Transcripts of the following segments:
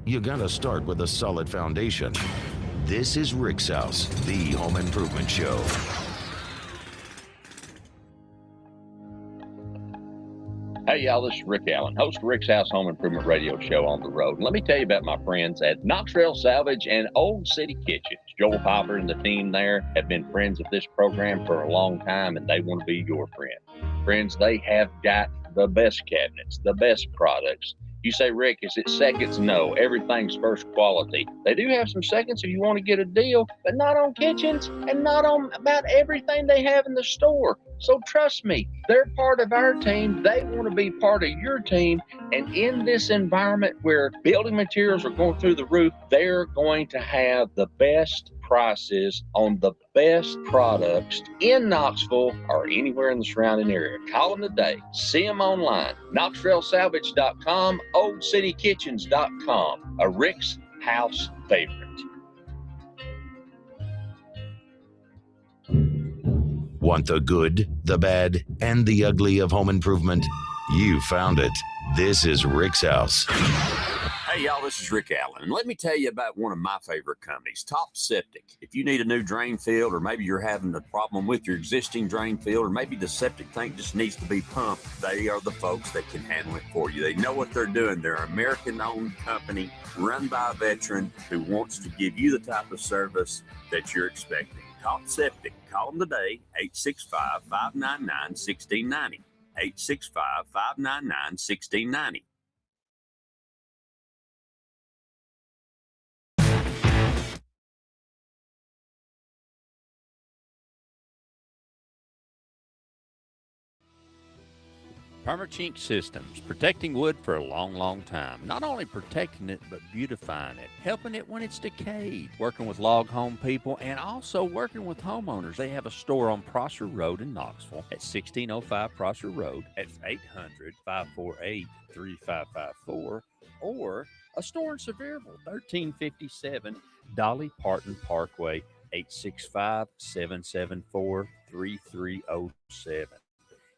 you gotta start with a solid foundation. This is Rick's House, the home improvement show. Hey, y'all, this is Rick Allen, host of Rick's House Home Improvement Radio Show on the road. And let me tell you about my friends at Knox Trail Salvage and Old City Kitchens. Joel Popper and the team there have been friends of this program for a long time, and they want to be your friend. Friends, they have got the best cabinets, the best products. You say, Rick, is it seconds? No, everything's first quality. They do have some seconds if you want to get a deal, but not on kitchens and not on about everything they have in the store. So trust me, they're part of our team. They want to be part of your team. And in this environment where building materials are going through the roof, they're going to have the best prices on the best products in Knoxville or anywhere in the surrounding area. Call them today. See them online. KnoxtrailSalvage.com, OldCityKitchens.com. A Rick's House favorite. Want the good, the bad, and the ugly of home improvement? You found it. This is Rick's House. Hey, y'all, this is Rick Allen, and let me tell you about one of my favorite companies, Top Septic. If you need a new drain field, or maybe you're having a problem with your existing drain field, or maybe the septic tank just needs to be pumped, they are the folks that can handle it for you. They know what they're doing. They're an American-owned company run by a veteran who wants to give you the type of service that you're expecting. Top Septic. Call them today, 865-599-1690. 865-599-1690. Permachink Systems, protecting wood for a long, long time. Not only protecting it, but beautifying it, helping it when it's decayed, working with log home people, and also working with homeowners. They have a store on Prosser Road in Knoxville at 1605 Prosser Road at 800-548-3554, or a store in Sevierville, 1357 Dolly Parton Parkway, 865-774-3307.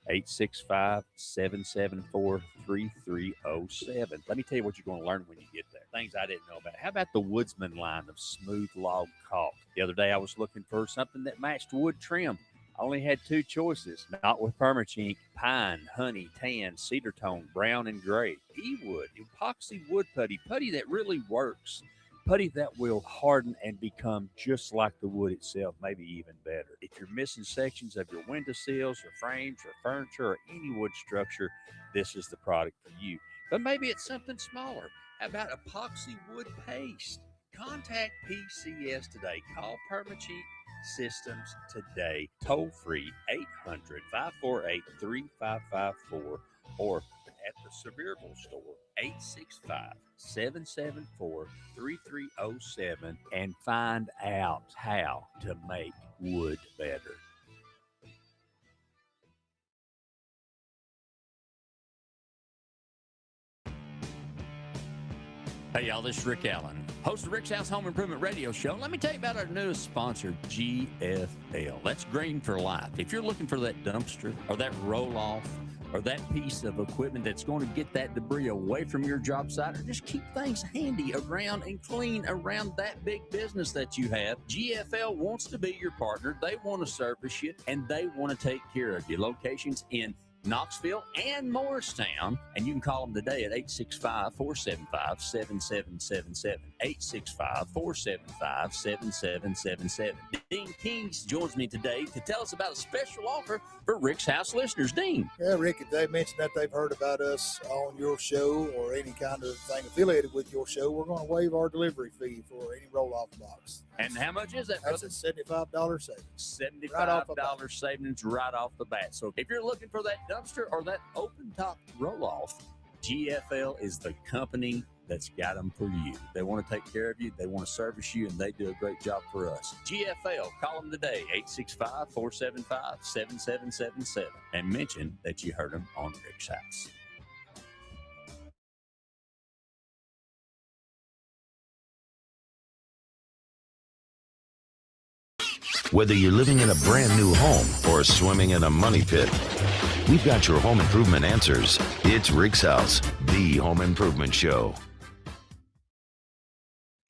865-774-3307. Let me tell you what you're going to learn when you get there. Things I didn't know about. How about the Woodsman line of smooth log caulk? The other day I was looking for something that matched wood trim. I only had two choices. Not with Permachink: pine, honey, tan, cedar tone, brown, and gray. E-wood, epoxy wood putty that really works. Putty that will harden and become just like the wood itself, maybe even better. If you're missing sections of your windowsills or frames or furniture or any wood structure, this is the product for you. But maybe it's something smaller. How about epoxy wood paste? Contact PCS today. Call Permachink Systems today. Toll free 800-548-3554, or at the Sevierville store, 865-774-3307, and find out how to make wood better. Hey, y'all, this is Rick Allen, host of Rick's House Home Improvement Radio Show. Let me tell you about our newest sponsor, GFL. That's Green for Life. If you're looking for that dumpster or that roll-off or that piece of equipment that's going to get that debris away from your job site, or just keep things handy around and clean around that big business that you have, GFL wants to be your partner. They want to service you, and they want to take care of you. Locations in Knoxville and Morristown, and you can call them today at 865-475-7777. 865-475-7777. Dean Kings joins me today to tell us about a special offer for Rick's House listeners. Dean. Yeah, Rick, if they mentioned that they've heard about us on your show or any kind of thing affiliated with your show, we're going to waive our delivery fee for any roll-off box. And how much is that? That's a $75 savings. $75 savings right off the bat. So if you're looking for that dumpster or that open-top roll-off, GFL is the company that's got them for you. They want to take care of you, they want to service you, and they do a great job for us. GFL, call them today, 865-475-7777, and mention that you heard them on Rick's House. Whether you're living in a brand new home or swimming in a money pit, we've got your home improvement answers. It's Rick's House, the home improvement show.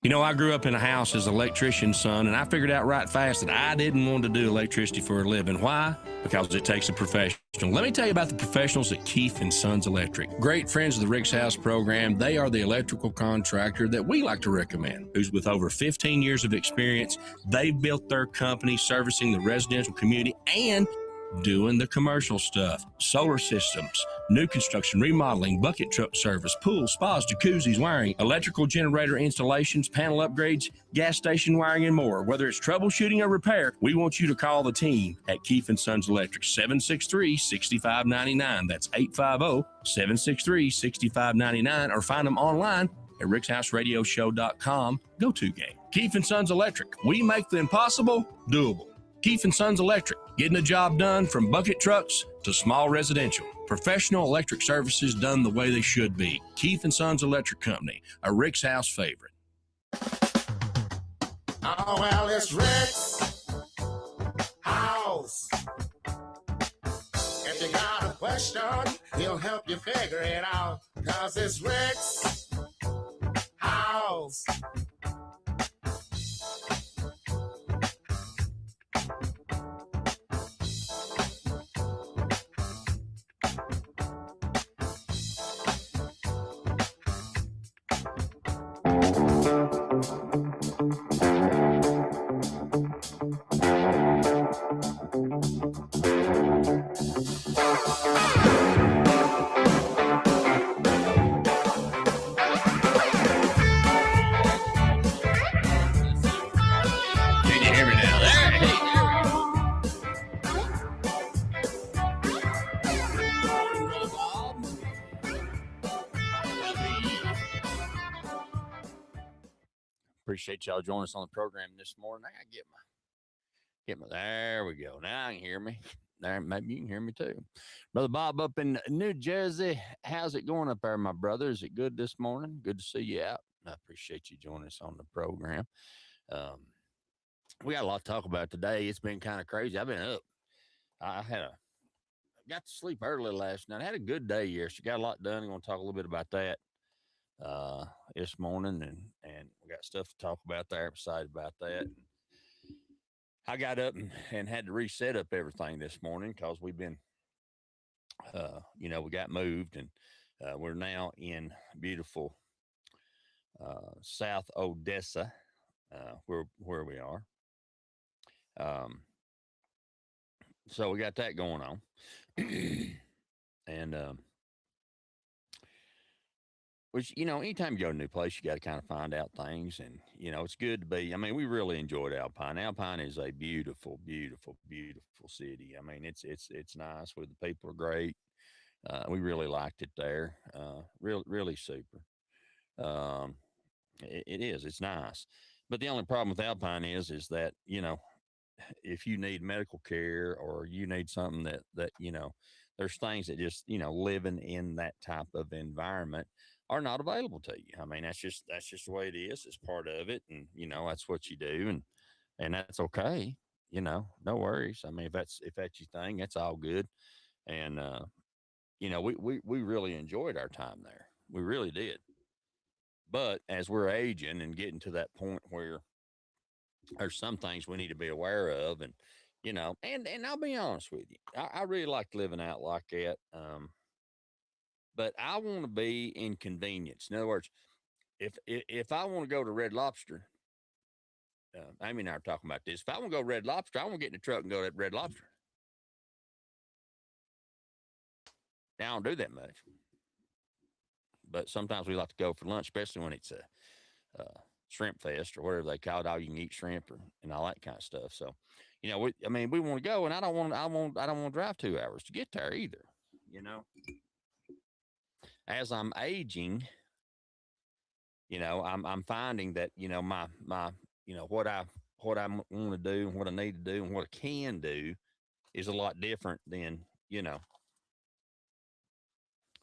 You know, I grew up in a house as an electrician's son, and I figured out right fast that I didn't want to do electricity for a living. Why? Because it takes a professional. Let me tell you about the professionals at Keefe and Sons Electric. Great friends of the Rick's House program. They are the electrical contractor that we like to recommend, who's with over 15 years of experience. They've built their company servicing the residential community and doing the commercial stuff, solar systems, new construction, remodeling, bucket truck service, pools, spas, jacuzzis, wiring, electrical generator installations, panel upgrades, gas station wiring, and more. Whether it's troubleshooting or repair, we want you to call the team at Keefe and Sons Electric, 763-6599. That's 850-763-6599, or find them online at rickshouseradioshow.com. Go to game. Keefe and Sons Electric. We make the impossible doable. Keefe and Sons Electric, getting the job done from bucket trucks to small residential. Professional electric services done the way they should be. Keefe and Sons Electric Company, a Rick's House favorite. Oh, well, it's Rick's House. If you got a question, he'll help you figure it out. 'Cause it's Rick's House. Appreciate y'all joining us on the program this morning. I gotta get my there we go. Now you can hear me. There, maybe you can hear me too. Brother Bob up in New Jersey. How's it going up there, my brother? Is it good this morning? Good to see you out. I appreciate you joining us on the program. We got a lot to talk about today. It's been kind of crazy. I've been up. I got to sleep early last night. I had a good day yesterday. Got a lot done. I'm going to talk a little bit about that this morning, and we got stuff to talk about there. I'm excited about that. I got up and had to reset up everything this morning because we've been, we got moved, and we're now in beautiful South Odessa, where we are. So we got that going on. And which, anytime you go to a new place, you got to kind of find out things. And, it's good to be. I mean, we really enjoyed Alpine. Alpine is a beautiful, beautiful, beautiful city. I mean, it's nice. Where the people are great. We really liked it there. Really super. It is. It's nice. But the only problem with Alpine is that, if you need medical care or you need something that there's things that just, living in that type of environment are not available to you. I mean, that's just the way it is. It's part of it. And, that's what you do. And that's okay. No worries. I mean, if that's your thing, that's all good. And, we really enjoyed our time there. We really did. But as we're aging and getting to that point where there's some things we need to be aware of, and, and I'll be honest with you, I really like living out like that. But I want to be inconvenienced. In other words, if I want to go to Red Lobster, Amy and I are talking about this. If I want to go to Red Lobster, I want to get in the truck and go to Red Lobster. Now, I don't do that much. But sometimes we like to go for lunch, especially when it's a shrimp fest or whatever they call it, all you can eat shrimp and all that kind of stuff. So, we want to go, and I don't want to drive 2 hours to get there either. As I'm aging, I'm finding that, my what I want to do and what I need to do and what I can do is a lot different than,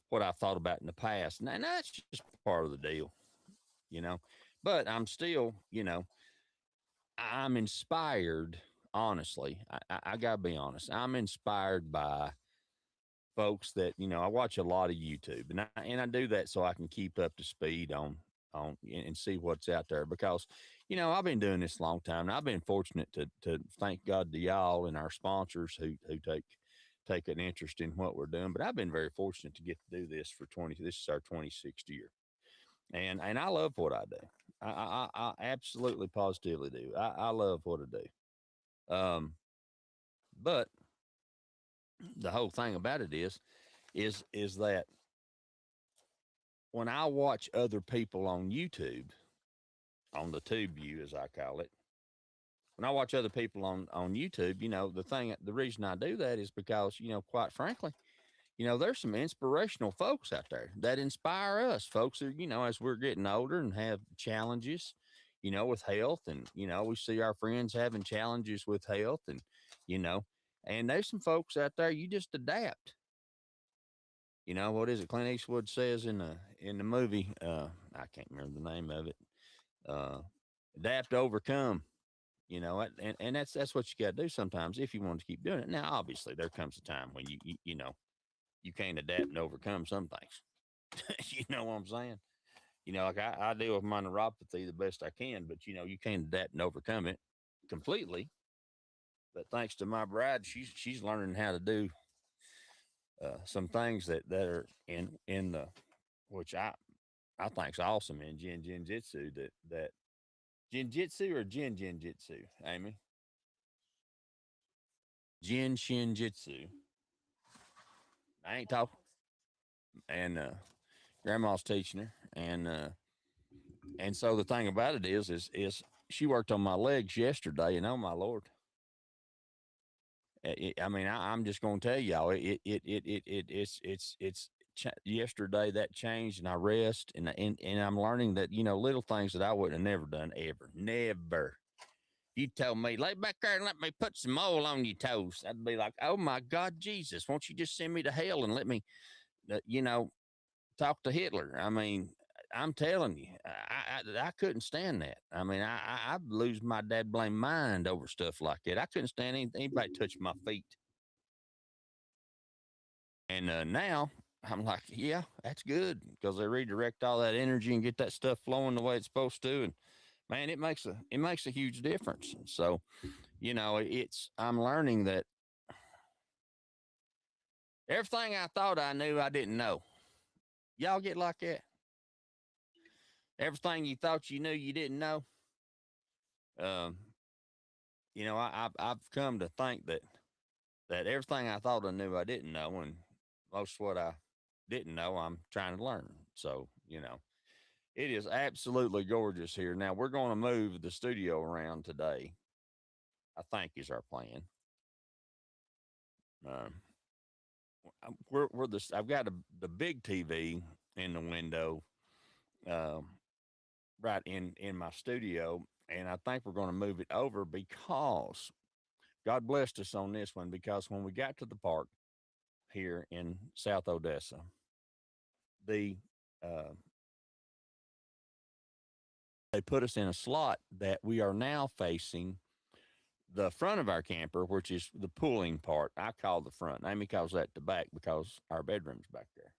what I've thought about in the past. And that's just part of the deal, but I'm still, I'm inspired, honestly. I gotta be honest. I'm inspired by folks that, I watch a lot of YouTube, and I do that so I can keep up to speed on on and see what's out there, because, you know, I've been doing this a long time, and I've been fortunate to thank God to y'all and our sponsors who take an interest in what we're doing. But I've been very fortunate to get to do this for 20. This is our 26th year, and I love what I do. I absolutely positively do. I love what I do. But the whole thing about it is that when I watch other people on YouTube, on the tube view, as I call it, when I watch other people on YouTube, you know, the reason I do that is because, you know, quite frankly, you know, there's some inspirational folks out there that inspire us, folks who, you know, as we're getting older and have challenges, you know, with health, and, you know, we see our friends having challenges with health, and, you know, and there's some folks out there, you just adapt. You know, what is it Clint Eastwood says in the movie? I can't remember the name of it. Adapt, overcome. You know, and that's what you got to do sometimes if you want to keep doing it. Now, obviously, there comes a time when you know, you can't adapt and overcome some things. You know what I'm saying? You know, like I deal with my neuropathy the best I can, but, you know, you can't adapt and overcome it completely. But thanks to my bride, she's learning how to do some things that are in the, which I think's awesome in Jin Jitsu, that Jin Jitsu or Jin Jitsu, Amy? Jin Shin Jitsu. I ain't talking. And grandma's teaching her, and so the thing about it is she worked on my legs yesterday, and oh my Lord, I mean, I'm just going to tell y'all, yesterday that changed, and I rest, and I'm learning that, you know, little things that I wouldn't have never done ever, never. You told me, lay back there and let me put some oil on your toes, I'd be like, oh my God, Jesus, won't you just send me to hell and let me, you know, talk to Hitler? I mean, I'm telling you, I couldn't stand that. I mean, I'd lose my dad blame mind over stuff like that. I couldn't stand anybody touching my feet. And now I'm like, yeah, that's good, because they redirect all that energy and get that stuff flowing the way it's supposed to. And man, it makes a huge difference. So, you know, I'm learning that everything I thought I knew, I didn't know. Y'all get like that? Everything you thought you knew, you didn't know. You know, I've come to think that everything I thought I knew, I didn't know, and most of what I didn't know, I'm trying to learn. So, you know, it is absolutely gorgeous here. Now we're going to move the studio around today, I think is our plan. I've got the big TV in the window, right in my studio, and I think we're going to move it over because God blessed us on this one, because when we got to the park here in South Odessa, they put us in a slot that we are now facing the front of our camper, which is the pulling part. I call the front. Amy calls that the back because our bedroom's back there.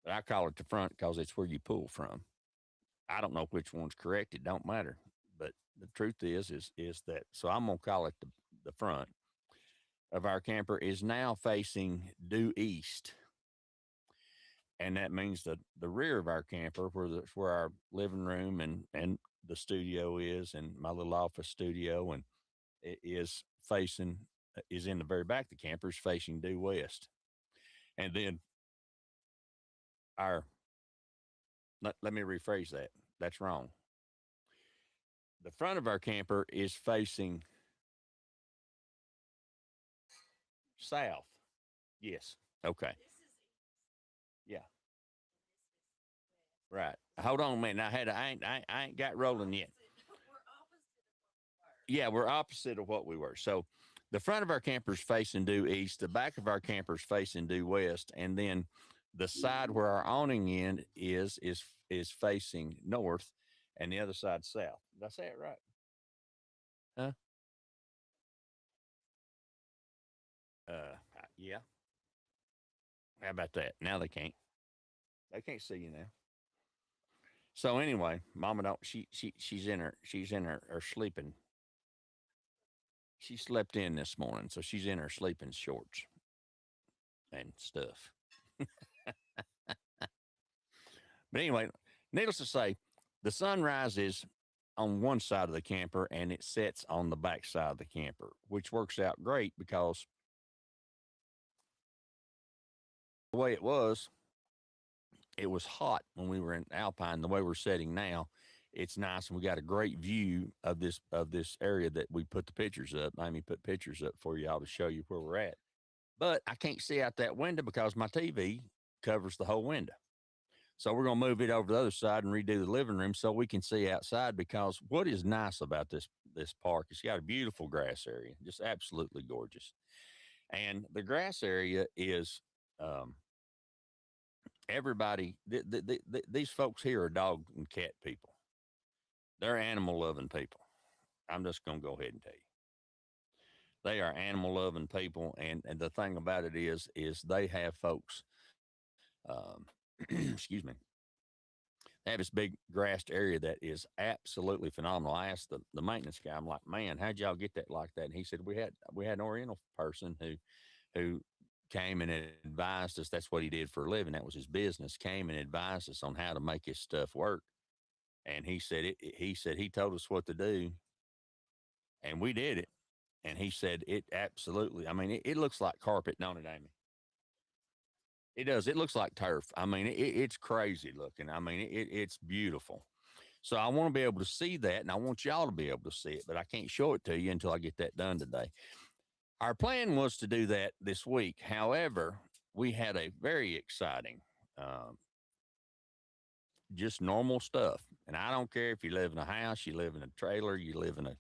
But I call it the front because it's where you pull from. I don't know which one's correct. It don't matter. But the truth is that, so I'm going to call it the front of our camper is now facing due east. And that means that the rear of our camper, where our living room and the studio is, and my little office studio, and it is in the very back of the camper, is facing due west. And then let me rephrase that. That's wrong. The front of our camper is facing south. Yes. Okay. Yeah. Right. Hold on a minute. I ain't got rolling yet. Yeah, we're opposite of what we were. So the front of our camper is facing due east. The back of our camper is facing due west. And then the side where our awning end is facing north, and the other side south. Did I say it right? Huh? Yeah. How about that? Now they can't see you now. So anyway, Mama don't she's in her sleeping. She slept in this morning, so she's in her sleeping shorts and stuff. But anyway, needless to say, the sun rises on one side of the camper and it sets on the back side of the camper, which works out great because the way it was hot when we were in Alpine. The way we're setting now, it's nice, and we got a great view of this area that we put the pictures up. I mean, put pictures up for y'all to show you where we're at. But I can't see out that window because my TV covers the whole window. So we're going to move it over to the other side and redo the living room so we can see outside, because what is nice about this park, it's got a beautiful grass area, just absolutely gorgeous. And the grass area is everybody, these folks here are dog and cat people. They're animal loving people. I'm just going to go ahead and tell you. They are animal loving people. And the thing about it is they have folks, excuse me, they have this big grassed area that is absolutely phenomenal. I asked the maintenance guy, I'm like, man, how'd y'all get that like that? And he said, we had an Oriental person who came and advised us. That's what he did for a living. That was his business. Came and advised us on how to make his stuff work. And he said he told us what to do, and we did it. And he said it absolutely. I mean, it looks like carpet, don't it, Amy? It does. It looks like turf. I mean, it's crazy looking. I mean, it's beautiful. So I want to be able to see that, and I want y'all to be able to see it, but I can't show it to you until I get that done today. Our plan was to do that this week. However, we had a very exciting, just normal stuff. And I don't care if you live in a house, you live in a trailer, you live in an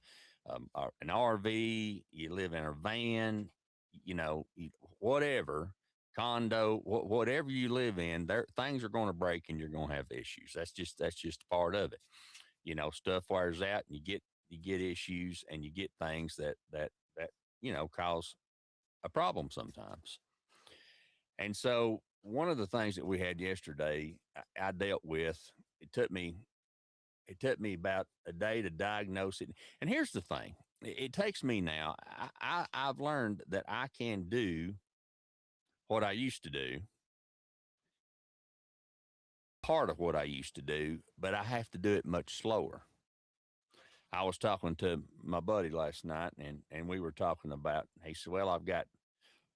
RV, you live in a van, you know, whatever, condo, whatever you live in, there things are going to break and you're going to have issues. That's just part of it. You know, stuff wears out and you get issues, and you get things that you know, cause a problem sometimes. And so one of the things that we had yesterday, I dealt with. It took me about a day to diagnose it. And here's the thing: it takes me now. I've learned that I can do what I used to do, part of what I used to do, but I have to do it much slower. I was talking to my buddy last night, and we were talking about. He said, "Well, I've got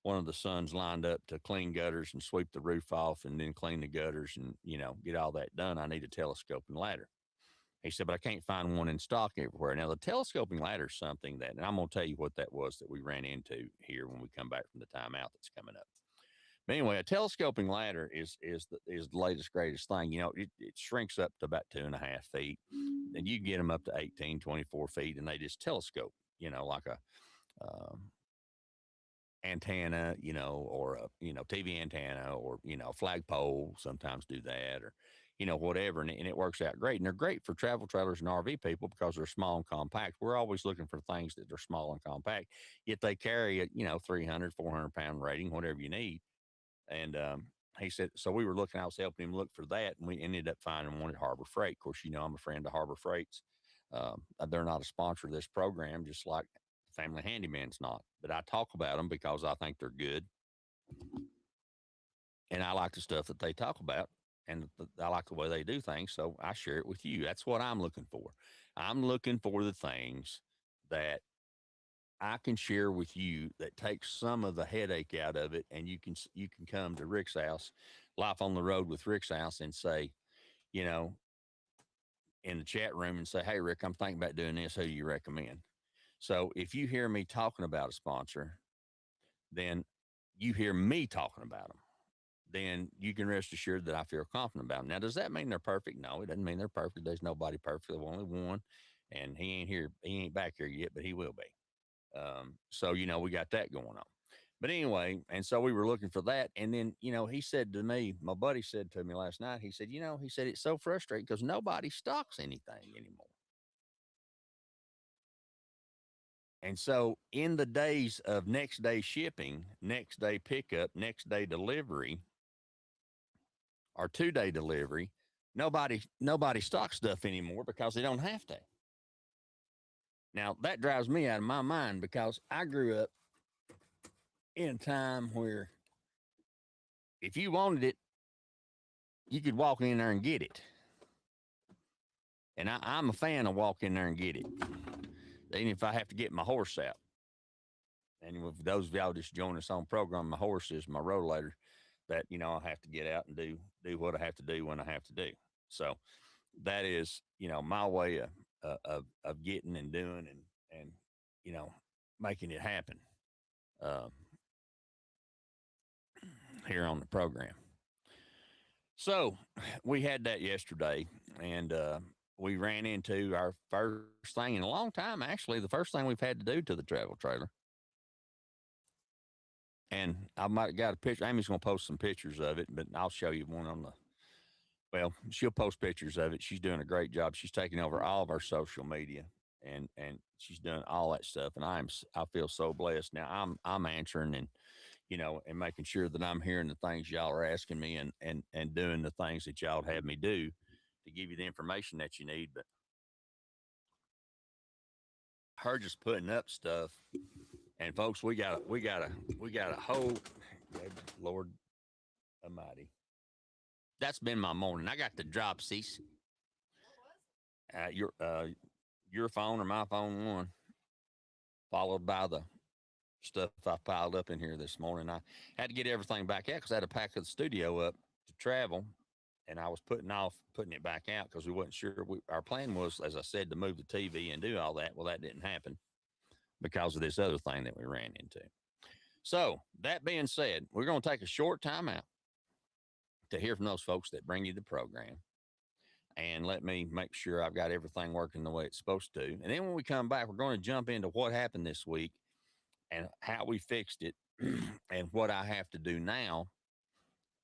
one of the sons lined up to clean gutters and sweep the roof off and then clean the gutters and, you know, get all that done. I need a telescoping ladder." He said, "But I can't find one in stock everywhere." Now, the telescoping ladder is something that, and I'm going to tell you what that was that we ran into here when we come back from the timeout that's coming up. But anyway, a telescoping ladder is the latest, greatest thing. You know, it shrinks up to about 2.5 feet, and you get them up to 18, 24 feet, and they just telescope, you know, like a, antenna, you know, or a, you know, TV antenna, or, you know, flagpole sometimes do that, or, you know, whatever. And it works out great. And they're great for travel trailers and RV people because they're small and compact. We're always looking for things that are small and compact, yet they carry a, you know, 300, 400 pound rating, whatever you need. And, he said, so we were looking, I was helping him look for that, and we ended up finding one at Harbor Freight. Of course, you know, I'm a friend of Harbor Freight's. They're not a sponsor of this program, just like Family Handyman's not, but I talk about them because I think they're good, and I like the stuff that they talk about, and I like the way they do things, so I share it with you. That's what I'm looking for. I'm looking for the things that I can share with you that takes some of the headache out of it, and you can come to Rick's house, Life on the Road with Rick's house, and say, you know, in the chat room, and say, "Hey, Rick, I'm thinking about doing this. Who do you recommend?" So if you hear me talking about a sponsor, then you hear me talking about them, then you can rest assured that I feel confident about them. Now, does that mean they're perfect? No, it doesn't mean they're perfect. There's nobody perfect. There's only one, and he ain't back here yet, but he will be. So, you know, we got that going on. But anyway, and so we were looking for that. And then, you know, he said to me, my buddy said to me last night, he said, you know, he said, it's so frustrating because nobody stocks anything anymore. And so in the days of next day shipping, next day pickup, next day delivery, or 2-day delivery, nobody stocks stuff anymore because they don't have to. Now that drives me out of my mind because I grew up in a time where if you wanted it, you could walk in there and get it. And I'm a fan of walk in there and get it, even if I have to get my horse out. And for those of y'all just joining us on program, my horse is my rollator that, you know, I have to get out and do what I have to do when I have to do. So that is, you know, my way of getting and doing and, you know, making it happen here on the program. So we had that yesterday, and we ran into our first thing in a long time, actually, the first thing we've had to do to the travel trailer. And I might got a picture. Amy's going to post some pictures of it, but I'll show you one on the, well, she'll post pictures of it. She's doing a great job. She's taking over all of our social media and she's doing all that stuff. And I feel so blessed. Now I'm answering and, you know, and making sure that I'm hearing the things y'all are asking me and doing the things that y'all have me do to give you the information that you need. But her just putting up stuff. And folks, we got a whole, Lord Almighty. That's been my morning. I got the dropsies. Your phone or my phone one, followed by the stuff I piled up in here this morning. I had to get everything back out because I had to pack the studio up to travel, and I was putting it back out because we wasn't sure. Our plan was, as I said, to move the TV and do all that. Well, that didn't happen because of this other thing that we ran into. So that being said, we're going to take a short time out to hear from those folks that bring you the program. And let me make sure I've got everything working the way it's supposed to. And then when we come back, we're going to jump into what happened this week and how we fixed it and what I have to do now.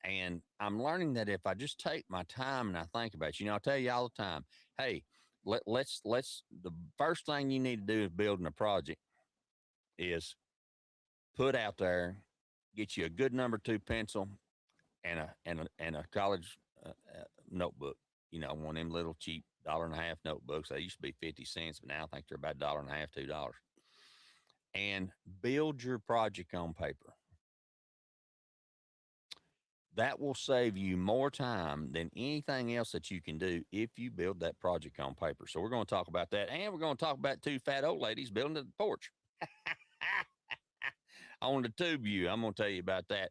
And I'm learning that if I just take my time and I think about it, you know, I tell you all the time, hey, let's the first thing you need to do is building a project is put out there, get you a good number 2 pencil and a college notebook. You know, one of them little cheap $1.50 notebooks. They used to be 50 cents, but now I think they're about $1.50, $2. And build your project on paper. That will save you more time than anything else that you can do if you build that project on paper. So we're going to talk about that. And we're going to talk about 2 fat old ladies building the porch. On the tube view, I'm going to tell you about that.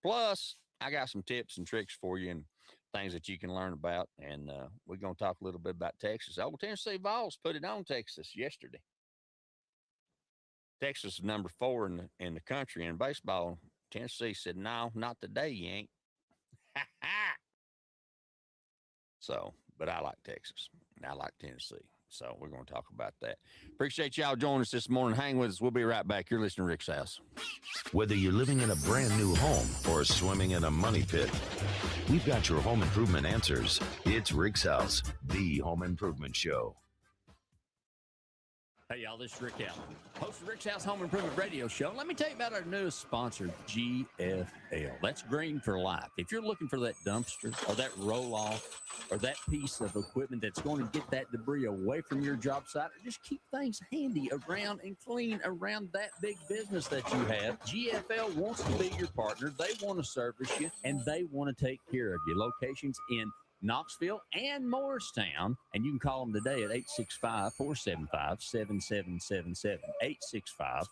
Plus, I got some tips and tricks for you and things that you can learn about. And we're going to talk a little bit about Texas. Oh, Tennessee Vols put it on Texas yesterday. Texas is number 4 in the country in baseball. Tennessee said, no, not today, you ain't. So, but I like Texas and I like Tennessee. So we're going to talk about that. Appreciate y'all joining us this morning. Hang with us. We'll be right back. You're listening to Rick's House. Whether you're living in a brand new home or swimming in a money pit, we've got your home improvement answers. It's Rick's House, the home improvement show. Hey, y'all, this is Rick Allen, host of Rick's House Home Improvement Radio Show. Let me tell you about our newest sponsor, GFL. That's Green for Life. If you're looking for that dumpster or that roll-off or that piece of equipment that's going to get that debris away from your job site, or just keep things handy around and clean around that big business that you have, GFL wants to be your partner. They want to service you, and they want to take care of you. Locations in Knoxville and Morristown, and you can call them today at 865-475-7777,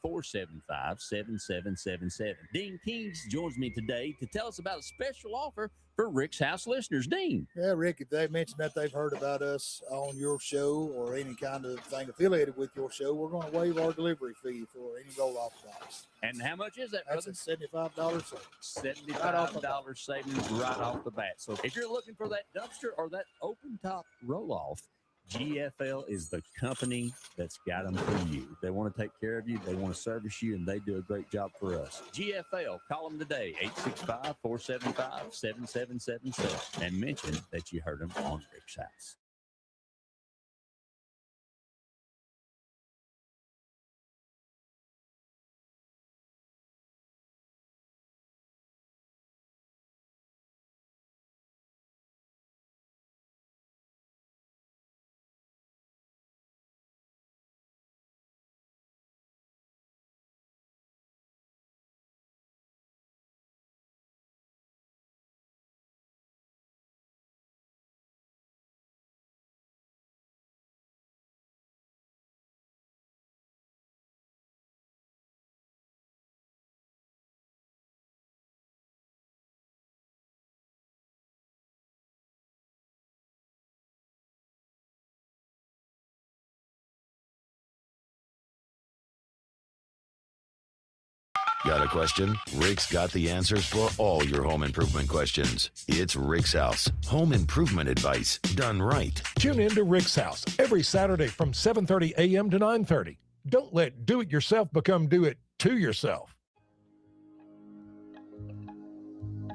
865-475-7777. Dean Kings joins me today to tell us about a special offer for Rick's House listeners. Dean. Yeah, Rick, if they mentioned that they've heard about us on your show or any kind of thing affiliated with your show, we're going to waive our delivery fee for any roll-off box. And how much is that, That's brother? a $75 savings. $75 savings right off the bat. So if you're looking for that dumpster or that open top roll-off, GFL is the company that's got them for you. They want to take care of you, they want to service you, and they do a great job for us. GFL, call them today, 865-475-7777, and mention that you heard them on Rick's House. Got a question? Rick's got the answers for all your home improvement questions. It's Rick's House. Home improvement advice done right. Tune in to Rick's House every Saturday from 7:30 a.m. to 9:30. Don't let do-it-yourself become do-it-to-yourself.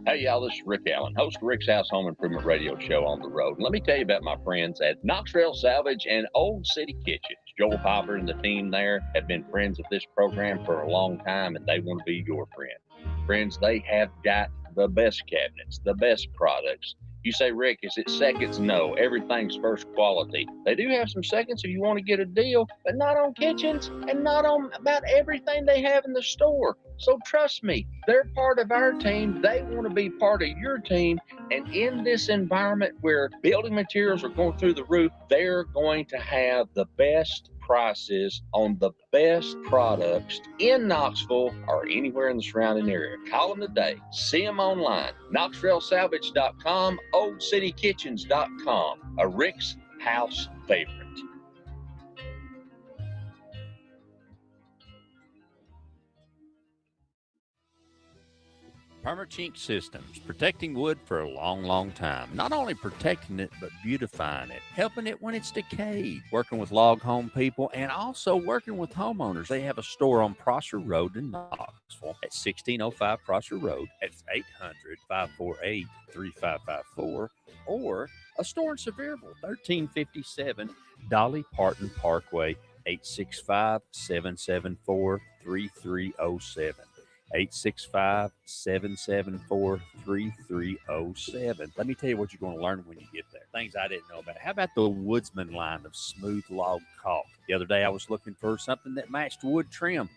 Hey, y'all, this is Rick Allen, host of Rick's House Home Improvement Radio Show on the road. And let me tell you about my friends at Knox Trail Salvage and Old City Kitchens. Joel Piper and the team there have been friends of this program for a long time, and they want to be your friend. Friends, they have got the best cabinets, the best products. You say, Rick, is it seconds? No, everything's first quality. They do have some seconds if you want to get a deal, but not on kitchens and not on about everything they have in the store. So trust me, they're part of our team. They want to be part of your team. And in this environment where building materials are going through the roof, they're going to have the best prices on the best products in Knoxville or anywhere in the surrounding area. Call them today. See them online. KnoxtrailSalvage.com, OldCityKitchens.com. A Rick's House favorite. Permachink Systems, protecting wood for a long, long time. Not only protecting it, but beautifying it, helping it when it's decayed, working with log home people, and also working with homeowners. They have a store on Prosser Road in Knoxville at 1605 Prosser Road. That's 800-548-3554. Or a store in Sevierville, 1357 Dolly Parton Parkway, 865-774-3307. 865-774-3307. Let me tell you what you're going to learn when you get there. Things I didn't know about. How about the Woodsman line of smooth log caulk? The other day I was looking for something that matched wood trim.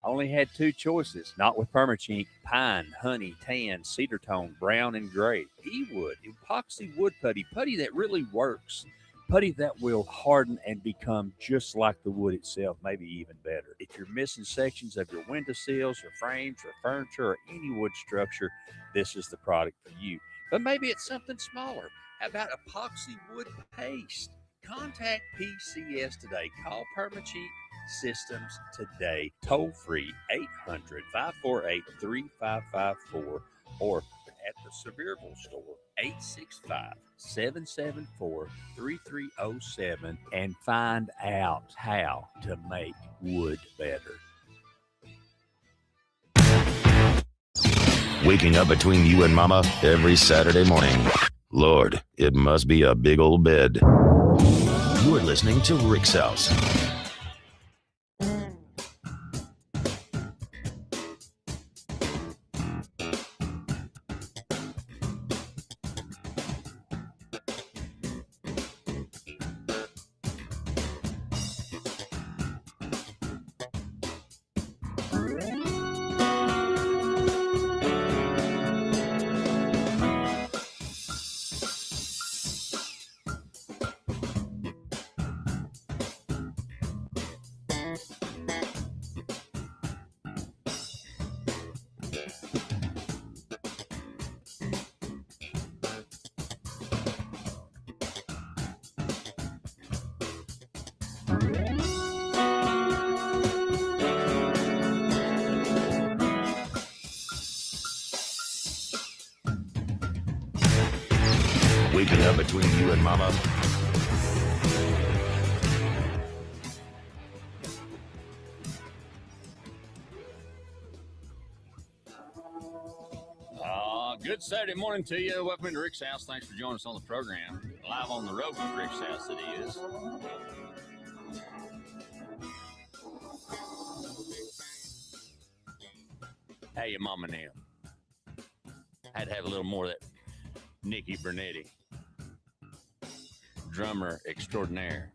I only had two choices. Not with Permachink: pine, honey, tan, cedar tone, brown, and gray. E-wood, epoxy wood putty that really works. Putty that will harden and become just like the wood itself, maybe even better. If you're missing sections of your windowsills or frames or furniture or any wood structure, this is the product for you. But maybe it's something smaller. How about epoxy wood paste? Contact PCS today. Call Permachink Systems today. Toll free 800-548-3554 or at the Sevierville store, 865-774-3307, and find out how to make wood better. Waking up between you and mama every Saturday morning. Lord, it must be a big old bed. You're listening to Rick's House. Waking up between you and mama. Good Saturday morning to you. Welcome into Rick's House. Thanks for joining us on the program. Live on the road with Rick's House it is. How you, Mama now? I had to have a little more of that Nicky Bernetti, drummer extraordinaire.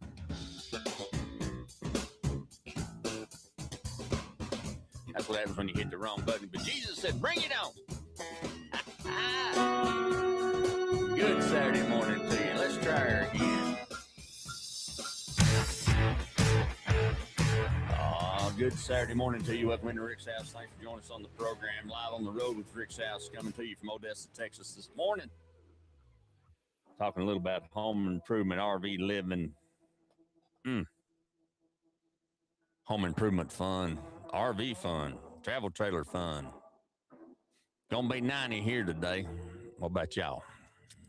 That's what happens when you hit the wrong button. But Jesus said, bring it on. Good Saturday morning to you. Let's try her again. Good Saturday morning to you. Welcome into Rick's House. Thanks for joining us on the program. Live on the road with Rick's House, coming to you from Odessa, Texas this morning. Talking a little about home improvement, RV living. Home improvement fun, RV fun. Travel trailer fun. Gonna be 90 here today. What about y'all?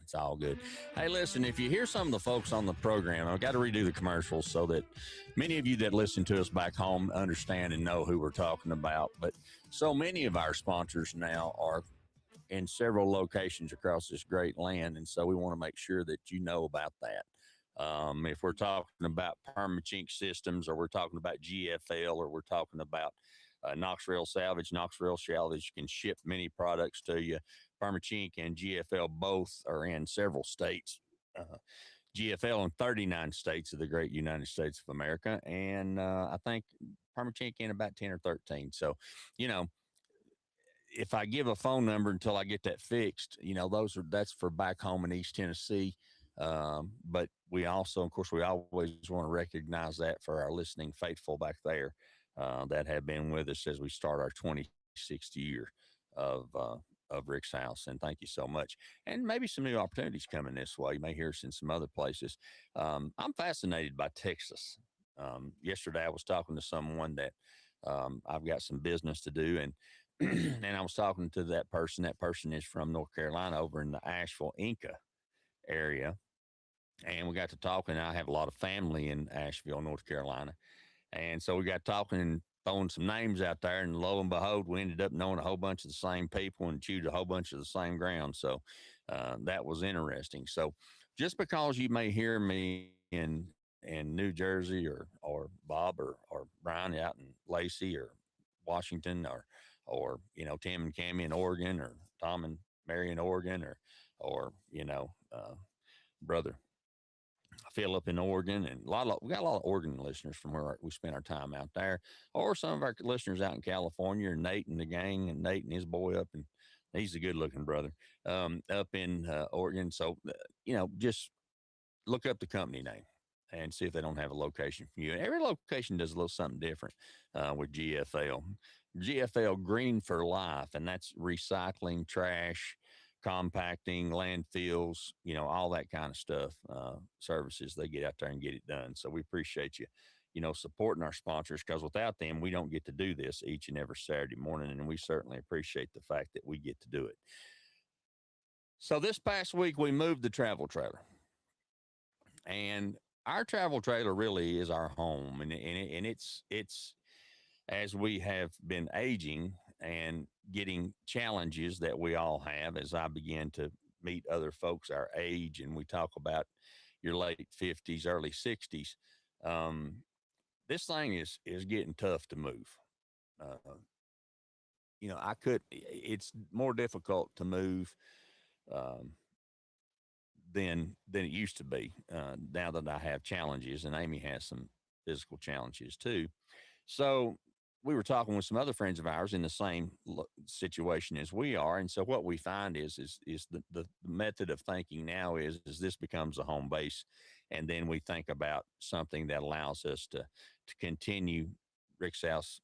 It's all good. Hey, listen, if you hear some of the folks on the program, I've got to redo the commercials so that many of you that listen to us back home understand and know who we're talking about. But so many of our sponsors now are in several locations across this great land, and so we want to make sure that you know about that. If we're talking about Permachink Systems, or we're talking about GFL, or we're talking about Knoxville Salvage can ship many products to you. Permachink and GFL both are in several states. GFL in 39 states of the great United States of America, and I think Permachink in about 10 or 13. So, you know, if I give a phone number until I get that fixed, you know, that's for back home in East Tennessee. But we also, of course, we always want to recognize that for our listening faithful back there that have been with us as we start our 26th year of Rick's House. And thank you so much. And maybe some new opportunities coming this way. You may hear us in some other places. I'm fascinated by Texas. Yesterday, I was talking to someone that I've got some business to do, and and I was talking to that person. That person is from North Carolina, over in the Asheville, Inca area. And we got to talking. I have a lot of family in Asheville, North Carolina. And so we got talking and throwing some names out there. And lo and behold, we ended up knowing a whole bunch of the same people and chewed a whole bunch of the same ground. So that was interesting. So just because you may hear me in New Jersey, or Bob or Brian out in Lacey or Washington, or you know, Tim and Cammie in Oregon, or Tom and Mary in Oregon, or you know, brother Philip in Oregon, and we got a lot of Oregon listeners from where we spent our time out there, or some of our listeners out in California, or Nate and the gang, and Nate and his boy up, and he's a good looking brother up in Oregon. So you know, just look up the company name and see if they don't have a location for you. And every location does a little something different with GFL. GFL Green for Life, and that's recycling, trash, compacting, landfills, you know, all that kind of stuff, services. They get out there and get it done. So we appreciate you, you know, supporting our sponsors, because without them, we don't get to do this each and every Saturday morning. And we certainly appreciate the fact that we get to do it. So this past week, we moved the travel trailer, and our travel trailer really is our home. And it's as we have been aging and getting challenges that we all have, as I begin to meet other folks our age, and we talk about your late 50s, early 60s, this thing is getting tough to move. You know, it's more difficult to move than it used to be, now that I have challenges, and Amy has some physical challenges too. So we were talking with some other friends of ours in the same situation as we are. And so what we find is the method of thinking now is this becomes a home base. And then we think about something that allows us to continue Rick's House,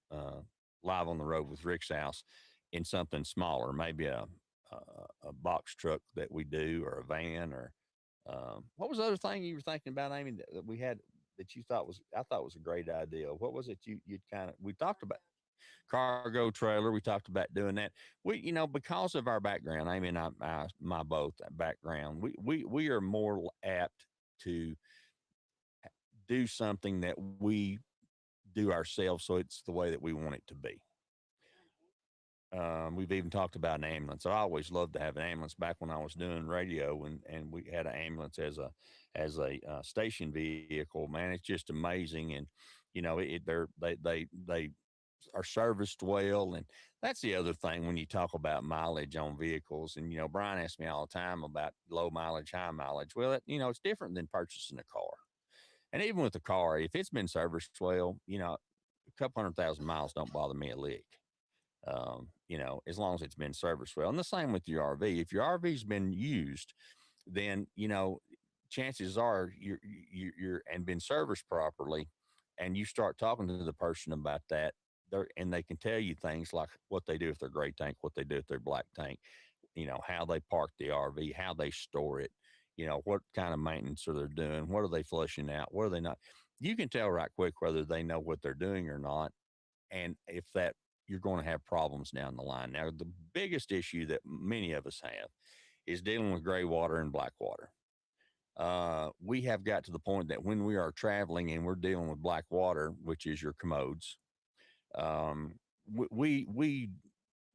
live on the road with Rick's House, in something smaller, maybe a box truck that we do, or a van, or what was the other thing you were thinking about, Amy, that we had, that you thought I thought was a great idea? What was it we talked about? Cargo trailer. We talked about doing that. We, you know, because of our background, Amy and my both background, we are more apt to do something that we do ourselves, so it's the way that we want it to be. We've even talked about an ambulance. I always loved to have an ambulance back when I was doing radio, and we had an ambulance as a station vehicle. Man, it's just amazing. And, you know, they are serviced well. And that's the other thing when you talk about mileage on vehicles. And, you know, Brian asks me all the time about low mileage, high mileage. Well, you know, it's different than purchasing a car. And even with the car, if it's been serviced well, you know, a couple 100,000 miles don't bother me a lick. You know, as long as it's been serviced well. And the same with your RV. If your RV's been used, then, you know, chances are you're and been serviced properly, and you start talking to the person about that, and they can tell you things like what they do with their gray tank, what they do with their black tank, you know, how they park the RV, how they store it, you know, what kind of maintenance are they doing, what are they flushing out, what are they not. You can tell right quick whether they know what they're doing or not. And if that you're going to have problems down the line. Now, the biggest issue that many of us have is dealing with gray water and black water. We have got to the point that when we are traveling and we're dealing with black water, which is your commodes, we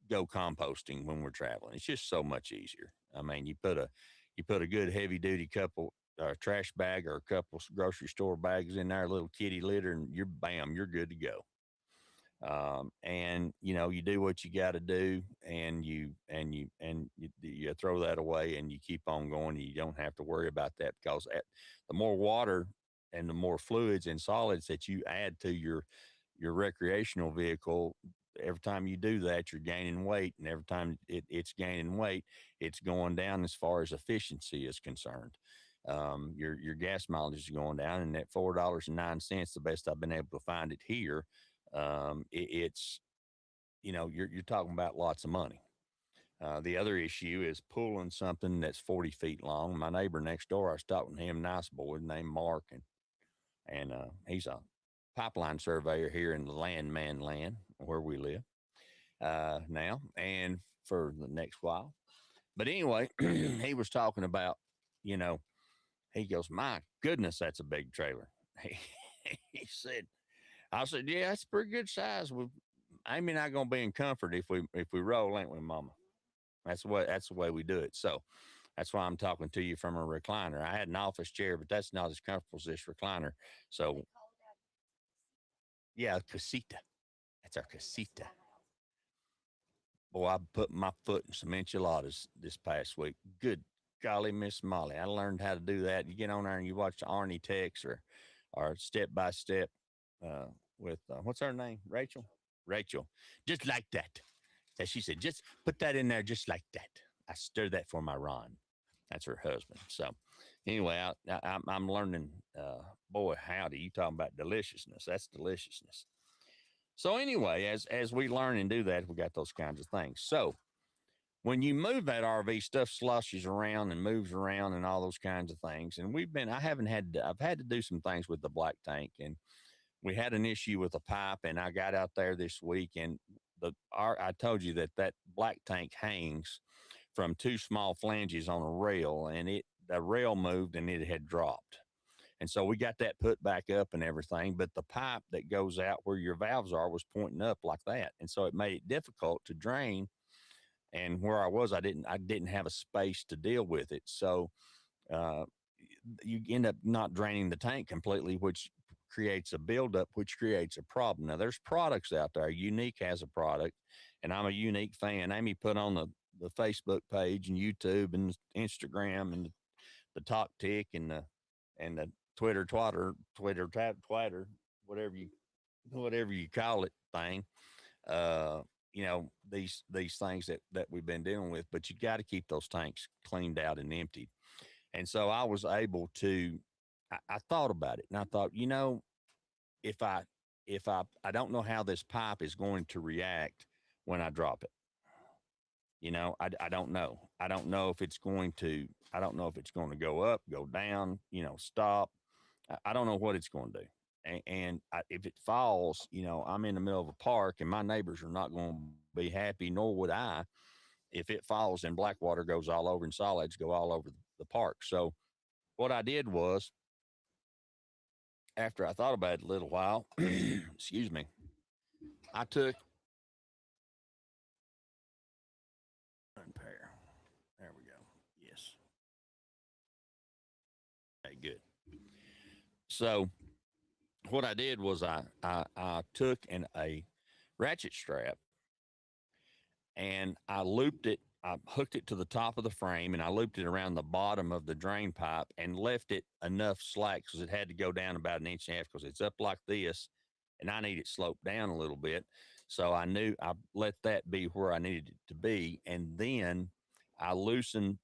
go composting when we're traveling. It's just so much easier. I mean, you put a good heavy duty couple trash bag or a couple grocery store bags in there, a little kitty litter, and you're good to go. And you do what you got to do, and you throw that away, and you keep on going. You don't have to worry about that, because the more water and the more fluids and solids that you add to your recreational vehicle, every time you do that, you're gaining weight, and every time it's gaining weight, it's going down as far as efficiency is concerned. Your gas mileage is going down, and at $4.09, the best I've been able to find it here, it's you're talking about lots of money. The other issue is pulling something that's 40 feet long. My neighbor next door, I was talking to him, nice boy named Mark, and he's a pipeline surveyor here in the land where we live now and for the next while. But anyway, he was talking about, he goes, my goodness, that's a big trailer. He said, I said, yeah, it's pretty good size. Amy and I gonna be in comfort if we roll, ain't we, Mama? That's the way we do it. So that's why I'm talking to you from a recliner. I had an office chair, but that's not as comfortable as this recliner. So yeah, casita. That's our casita. Boy, I put my foot in some enchiladas this past week. Good golly, Miss Molly. I learned how to do that. You get on there and you watch Arnie Tex or Step by Step with what's her name? Rachel, just like that. So she said, just put that in there just like that. I stir that for my Ron. That's her husband. So anyway, I'm learning, boy, howdy, you talking about deliciousness. That's deliciousness. So anyway, as we learn and do that, we got those kinds of things. So when you move that RV, stuff sloshes around and moves around and all those kinds of things. And I've had to do some things with the black tank, and we had an issue with a pipe, and I got out there this week, and I told you that black tank hangs from two small flanges on a rail, and the rail moved and it had dropped. And so we got that put back up and everything, but the pipe that goes out where your valves are was pointing up like that. And so it made it difficult to drain. And where I was, I didn't have a space to deal with it. So you end up not draining the tank completely, which creates a buildup, which creates a problem. Now, there's products out there. Unique has a product, and I'm a Unique fan. Amy put on the Facebook page and YouTube and Instagram and the Talk Tick and the Twitter, twatter, whatever you call it thing. These things that we've been dealing with, but you got to keep those tanks cleaned out and emptied. And so I was able to, I thought about it, and I thought, if I don't know how this pipe is going to react when I drop it. I don't know. I don't know if it's going to go up, go down, stop. I don't know what it's going to do. And if it falls, I'm in the middle of a park and my neighbors are not going to be happy, nor would I, if it falls and black water goes all over and solids go all over the park. So what I did was, after I thought about it a little while, excuse me, I took unpair. There we go. Yes. Okay, good. So what I did was I took a ratchet strap and I looped it. I hooked it to the top of the frame and I looped it around the bottom of the drain pipe and left it enough slack because it had to go down about 1.5 inches because it's up like this and I need it sloped down a little bit. So I knew I let that be where I needed it to be. And then I loosened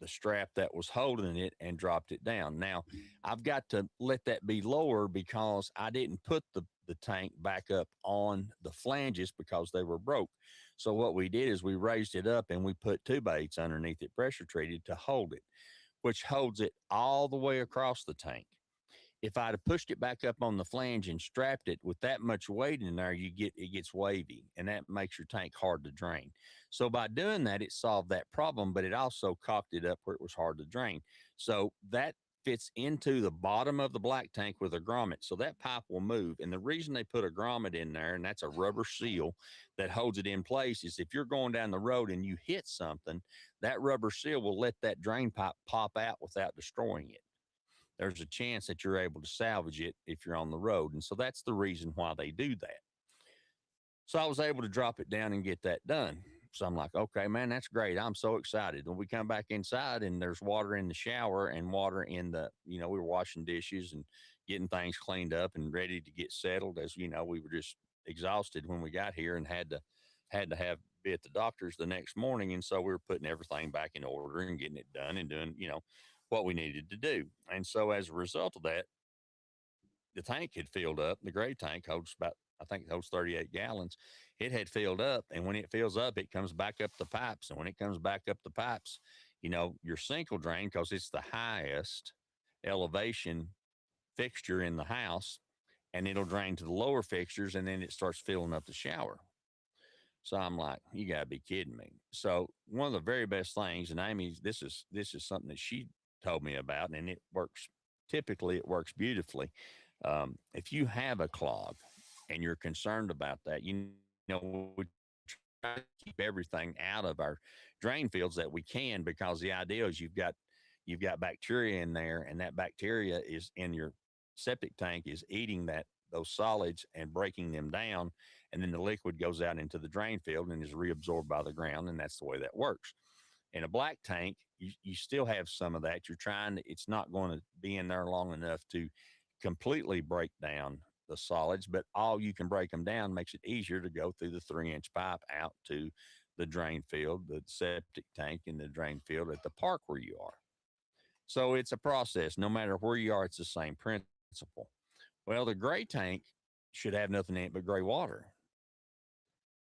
the strap that was holding it and dropped it down. Now I've got to let that be lower because I didn't put the tank back up on the flanges because they were broke. So what we did is we raised it up and we put 2-8 underneath it, pressure treated to hold it, which holds it all the way across the tank. If I'd have pushed it back up on the flange and strapped it with that much weight in there, it gets wavy, and that makes your tank hard to drain. So by doing that, it solved that problem, but it also cocked it up where it was hard to drain. So that fits into the bottom of the black tank with a grommet. So that pipe will move. And the reason they put a grommet in there, and that's a rubber seal that holds it in place, is if you're going down the road and you hit something, that rubber seal will let that drain pipe pop out without destroying it. There's a chance that you're able to salvage it if you're on the road. And so that's the reason why they do that. So I was able to drop it down and get that done. So I'm like, okay, man, that's great. I'm so excited. When we come back inside and there's water in the shower and water in the, we were washing dishes and getting things cleaned up and ready to get settled. As we were just exhausted when we got here and had to be at the doctor's the next morning. And so we were putting everything back in order and getting it done and doing, what we needed to do. And so as a result of that, the tank had filled up. The gray tank holds I think it holds 38 gallons. It had filled up. And when it fills up, it comes back up the pipes. And when it comes back up the pipes, your sink will drain because it's the highest elevation fixture in the house, and it'll drain to the lower fixtures, and then it starts filling up the shower. So I'm like, you gotta be kidding me. So one of the very best things, and Amy, this is something that she told me about, and it works beautifully. If you have a clog and you're concerned about that, we try to keep everything out of our drain fields that we can, because the idea is you've got bacteria in there, and that bacteria is in your septic tank is eating those solids and breaking them down, and then the liquid goes out into the drain field and is reabsorbed by the ground, and that's the way that works. In a black tank, you still have some of that. It's not going to be in there long enough to completely break down the solids, but all you can break them down makes it easier to go through the 3-inch pipe out to the drain field, the septic tank, and the drain field at the park where you are. So it's a process. No matter where you are, it's the same principle. Well, the gray tank should have nothing in it but gray water,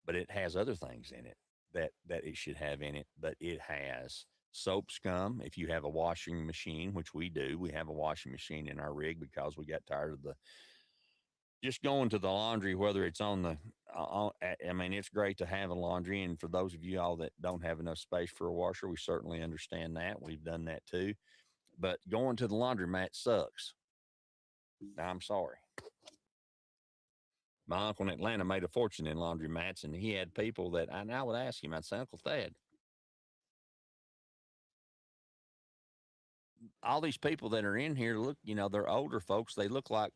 but it has other things in it that it should have in it. But it has soap scum. If you have a washing machine, which we do, we have a washing machine in our rig because we got tired of just going to the laundry, whether it's it's great to have a laundry. And for those of you all that don't have enough space for a washer, we certainly understand that. We've done that too. But going to the laundromat sucks. I'm sorry. My uncle in Atlanta made a fortune in laundromats, and he had people that I would ask him, I'd say, Uncle Thad, all these people that are in here look, they're older folks. They look like,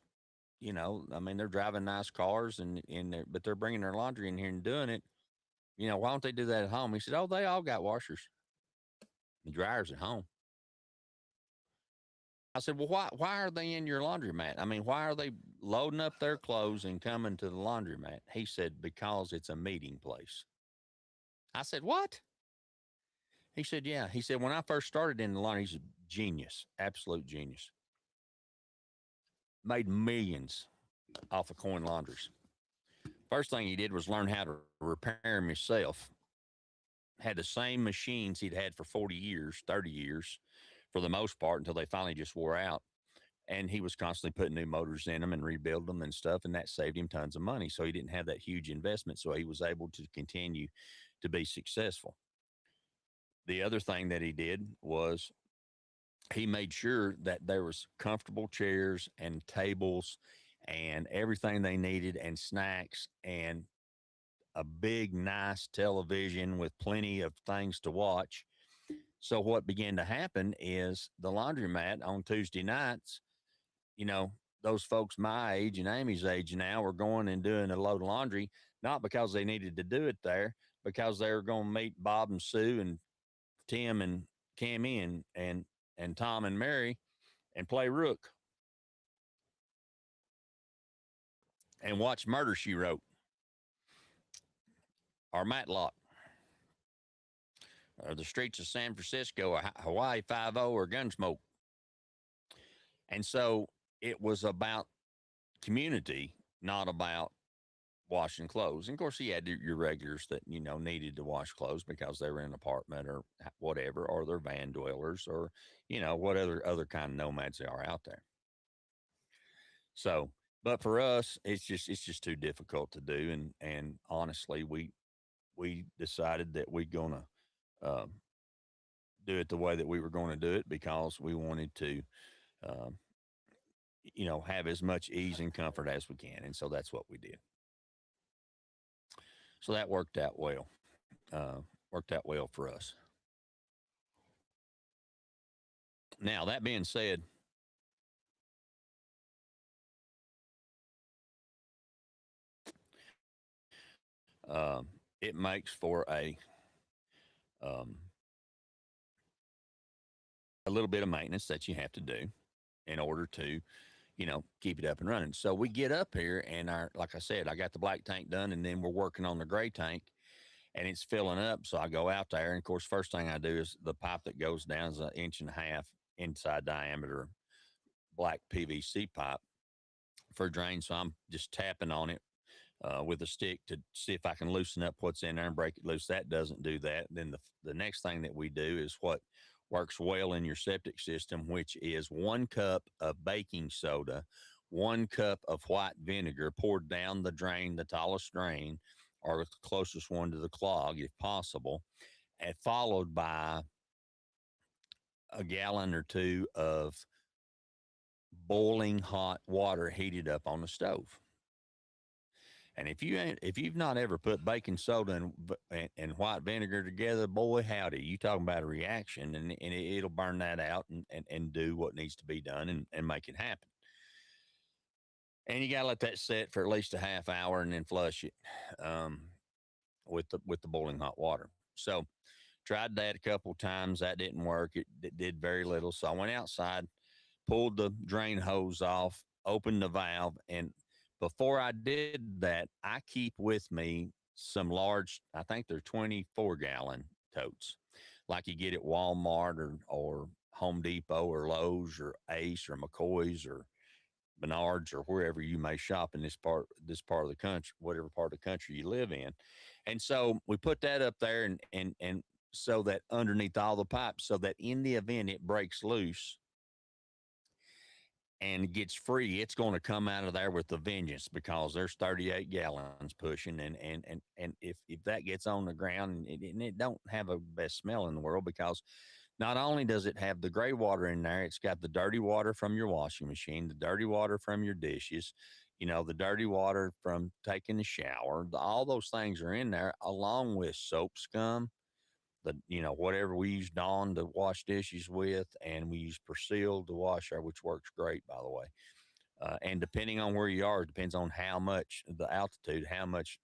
they're driving nice cars but they're bringing their laundry in here and doing it. Why don't they do that at home? He said, oh, they all got washers and dryers at home. I said, well, why are they in your laundromat? Why are they loading up their clothes and coming to the laundromat? He said, because it's a meeting place. I said, what? He said, yeah. He said, when I first started in the laundry, he's a genius, absolute genius. Made millions off of coin laundries. First thing he did was learn how to repair them himself. Had the same machines he'd had for 40 years, 30 years, for the most part, until they finally just wore out. And he was constantly putting new motors in them and rebuild them and stuff. And that saved him tons of money. So he didn't have that huge investment. So he was able to continue to be successful. The other thing that he did was he made sure that there was comfortable chairs and tables and everything they needed, and snacks, and a big, nice television with plenty of things to watch. So what began to happen is the laundromat on Tuesday nights, those folks my age and Amy's age now were going and doing a load of laundry, not because they needed to do it there, because they were going to meet Bob and Sue and Tim and Cammy and Tom and Mary and play Rook and watch Murder, She Wrote or Matlock, or The Streets of San Francisco, or Hawaii Five-0, or Gunsmoke. And so it was about community, not about washing clothes. And of course, you had your regulars that, needed to wash clothes because they were in an apartment or whatever, or they're van dwellers, or, what other kind of nomads they are out there. So, but for us, it's just too difficult to do. And honestly, we decided that we're gonna um, do it the way that we were going to do it because we wanted to, um, have as much ease and comfort as we can. And so that's what we did. So that worked out well. Worked out well for us. Now, that being said, it makes for um, a little bit of maintenance that you have to do in order to, keep it up and running. So we get up here and like I said, I got the black tank done and then we're working on the gray tank and it's filling up. So I go out there and of course, first thing I do is the pipe that goes down is 1.5 inches inside diameter black PVC pipe for drain. So I'm just tapping on it with a stick to see if I can loosen up what's in there and break it loose. That doesn't do that. Then the next thing that we do is what works well in your septic system, which is 1 cup of baking soda, 1 cup of white vinegar poured down the drain, the tallest drain, or the closest one to the clog, if possible, and followed by a gallon or 2 of boiling hot water heated up on the stove. And if you've not ever put baking soda and white vinegar together, boy, howdy, you talking about a reaction, and it'll burn that out and do what needs to be done and make it happen. And you got to let that set for at least a half hour and then flush it with the boiling hot water. So tried that a couple of times. That didn't work. It did very little. So I went outside, pulled the drain hose off, opened the valve, and before I did that, I keep with me some large, I think they're 24-gallon totes, like you get at Walmart or Home Depot or Lowe's or Ace or McCoy's or Menards or wherever you may shop in this part of the country, whatever part of the country you live in. And so we put that up there and so that underneath all the pipes, so that in the event it breaks loose and gets free, it's going to come out of there with a vengeance because there's 38 gallons pushing. And if that gets on the ground, and it don't have a best smell in the world, because not only does it have the gray water in there, it's got the dirty water from your washing machine, the dirty water from your dishes, the dirty water from taking a shower. All those things are in there, along with soap scum, whatever we use Dawn to wash dishes with, and we use Persil to wash our, which works great, by the way. And depending on where you are, it depends on how much, the altitude, how much,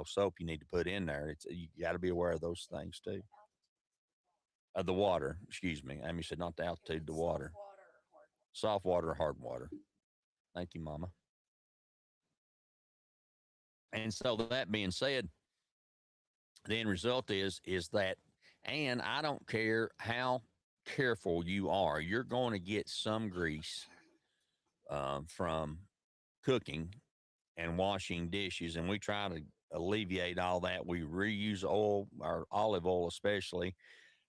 soap you need to put in there. You got to be aware of those things too. The water, excuse me. Amy said not the altitude, the water. Soft water or hard water. Thank you, Mama. And so that being said, the end result is that, and I don't care how careful you are, you're going to get some grease from cooking and washing dishes. And we try to alleviate all that. We reuse oil, our olive oil especially.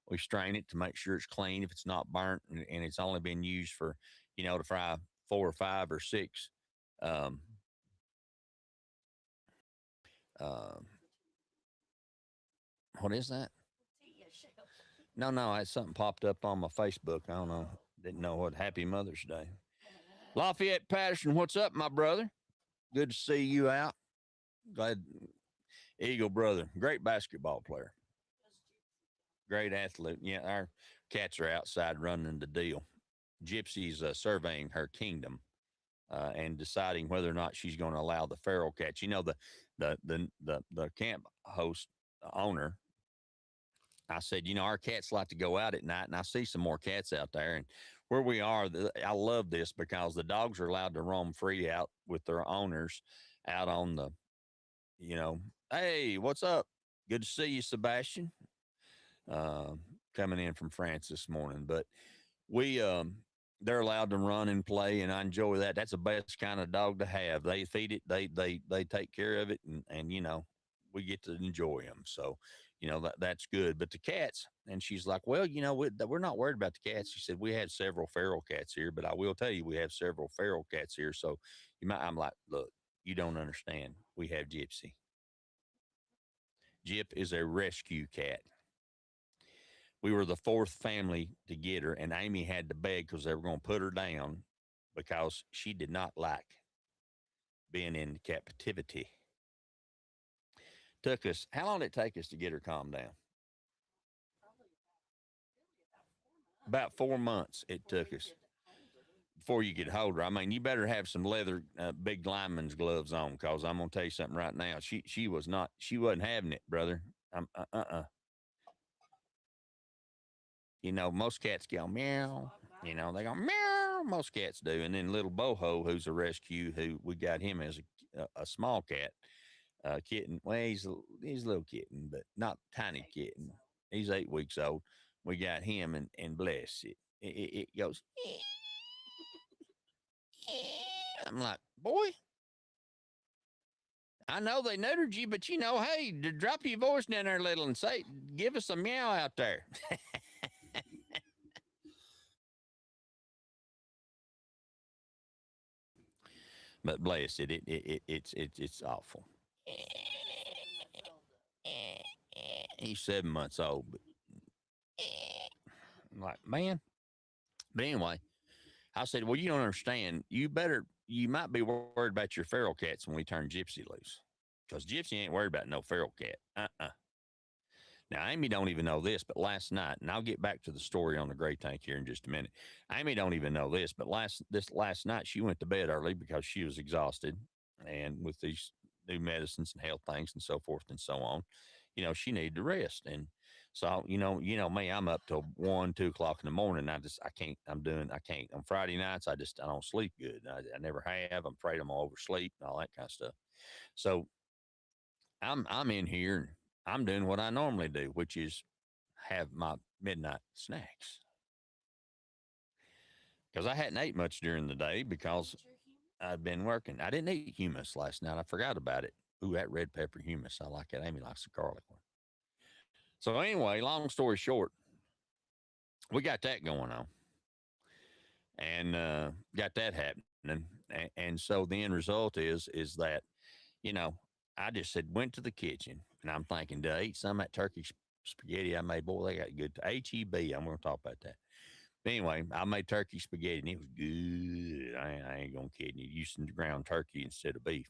We strain it to make sure it's clean if it's not burnt and it's only been used for, to fry 4 or 5 or 6 what is that? No, it's something popped up on my Facebook. I don't know. Didn't know what. Happy Mother's Day. Lafayette Patterson, what's up, my brother? Good to see you out. Glad. Eagle brother, great basketball player. Great athlete. Yeah, our cats are outside running the deal. Gypsy's surveying her kingdom and deciding whether or not she's going to allow the feral cats. The camp host, owner, I said, our cats like to go out at night, and I see some more cats out there. And where we are, I love this because the dogs are allowed to roam free out with their owners out on the, hey, what's up? Good to see you, Sebastian. Coming in from France this morning. But they're allowed to run and play, and I enjoy that. That's the best kind of dog to have. They feed it, they take care of it, and we get to enjoy them. So that's good. But the cats, and she's like, well, we're not worried about the cats. She said, we had several feral cats here, but I will tell you, we have several feral cats here. So I'm like, look, you don't understand. We have Gypsy. Gyp is a rescue cat. We were the fourth family to get her, and Amy had to beg because they were going to put her down because she did not like being in captivity. How long did it take us to get her calmed down? About 4 months it took us before you could hold her. I mean, you better have some leather big lineman's gloves on, because I'm going to tell you something right now. She wasn't having it, brother. Most cats go meow. They go meow. Most cats do. And then little Boho, who's a rescue, who we got him as a small cat, kitten. Well, he's a little kitten, but not tiny kitten. He's 8 weeks old. We got him, and bless it. It goes. I'm like, boy, I know they neutered you, but hey, drop your voice down there a little and give us a meow out there. But bless it, it's awful. He's 7 months old, but I'm like, man. But anyway, I said, well, you don't understand. You might be worried about your feral cats when we turn Gypsy loose, because Gypsy ain't worried about no feral cat. Now, Amy don't even know this, but last night, and I'll get back to the story on the gray tank here in just a minute. Amy don't even know this, but last night she went to bed early because she was exhausted, and with these new medicines and health things and so forth and so on, she needed to rest. And so, me, I'm up till 1, 2 o'clock in the morning. I can't. On Friday nights, I don't sleep good. I never have. I'm afraid I'm gonna oversleep and all that kind of stuff. So I'm in here and I'm doing what I normally do, which is have my midnight snacks. Because I hadn't ate much during the day because I'd been working. I didn't eat hummus last night. I forgot about it. Ooh, that red pepper hummus. I like it. Amy likes the garlic one. So anyway, long story short, we got that going on. And got that happening. And so the end result is that, I just went to the kitchen, and I'm thinking, do I eat some of that turkey spaghetti I made? Boy, they got good. H-E-B, I'm going to talk about that. But anyway, I made turkey spaghetti, and it was good. I ain't going to kid you. Using ground turkey instead of beef.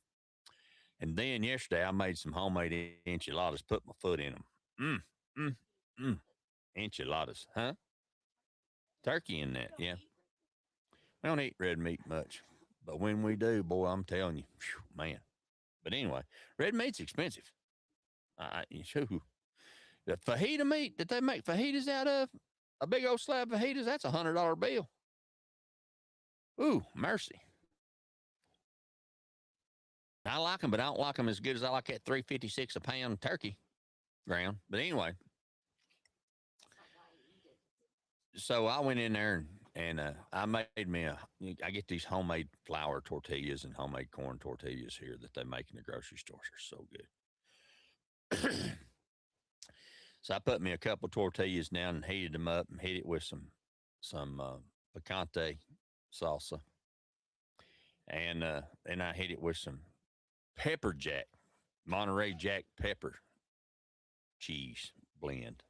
And then yesterday, I made some homemade enchiladas, put my foot in them. Enchiladas, huh? Turkey in that, yeah. We don't eat red meat much, but when we do, boy, I'm telling you, whew, man. But anyway, red meat's expensive. The fajita meat that they make fajitas out of, a big old slab of fajitas, that's $100 bill. Ooh, mercy. I like them, but I don't like them as good as I like that $3.56 a pound turkey ground. But anyway, so I went in there and I made me I get these homemade flour tortillas and homemade corn tortillas here that they make in the grocery stores. They're so good. So I put me a couple tortillas down and heated them up and hit it with some picante salsa. And then I hit it with some pepper jack, Monterey Jack pepper cheese blend.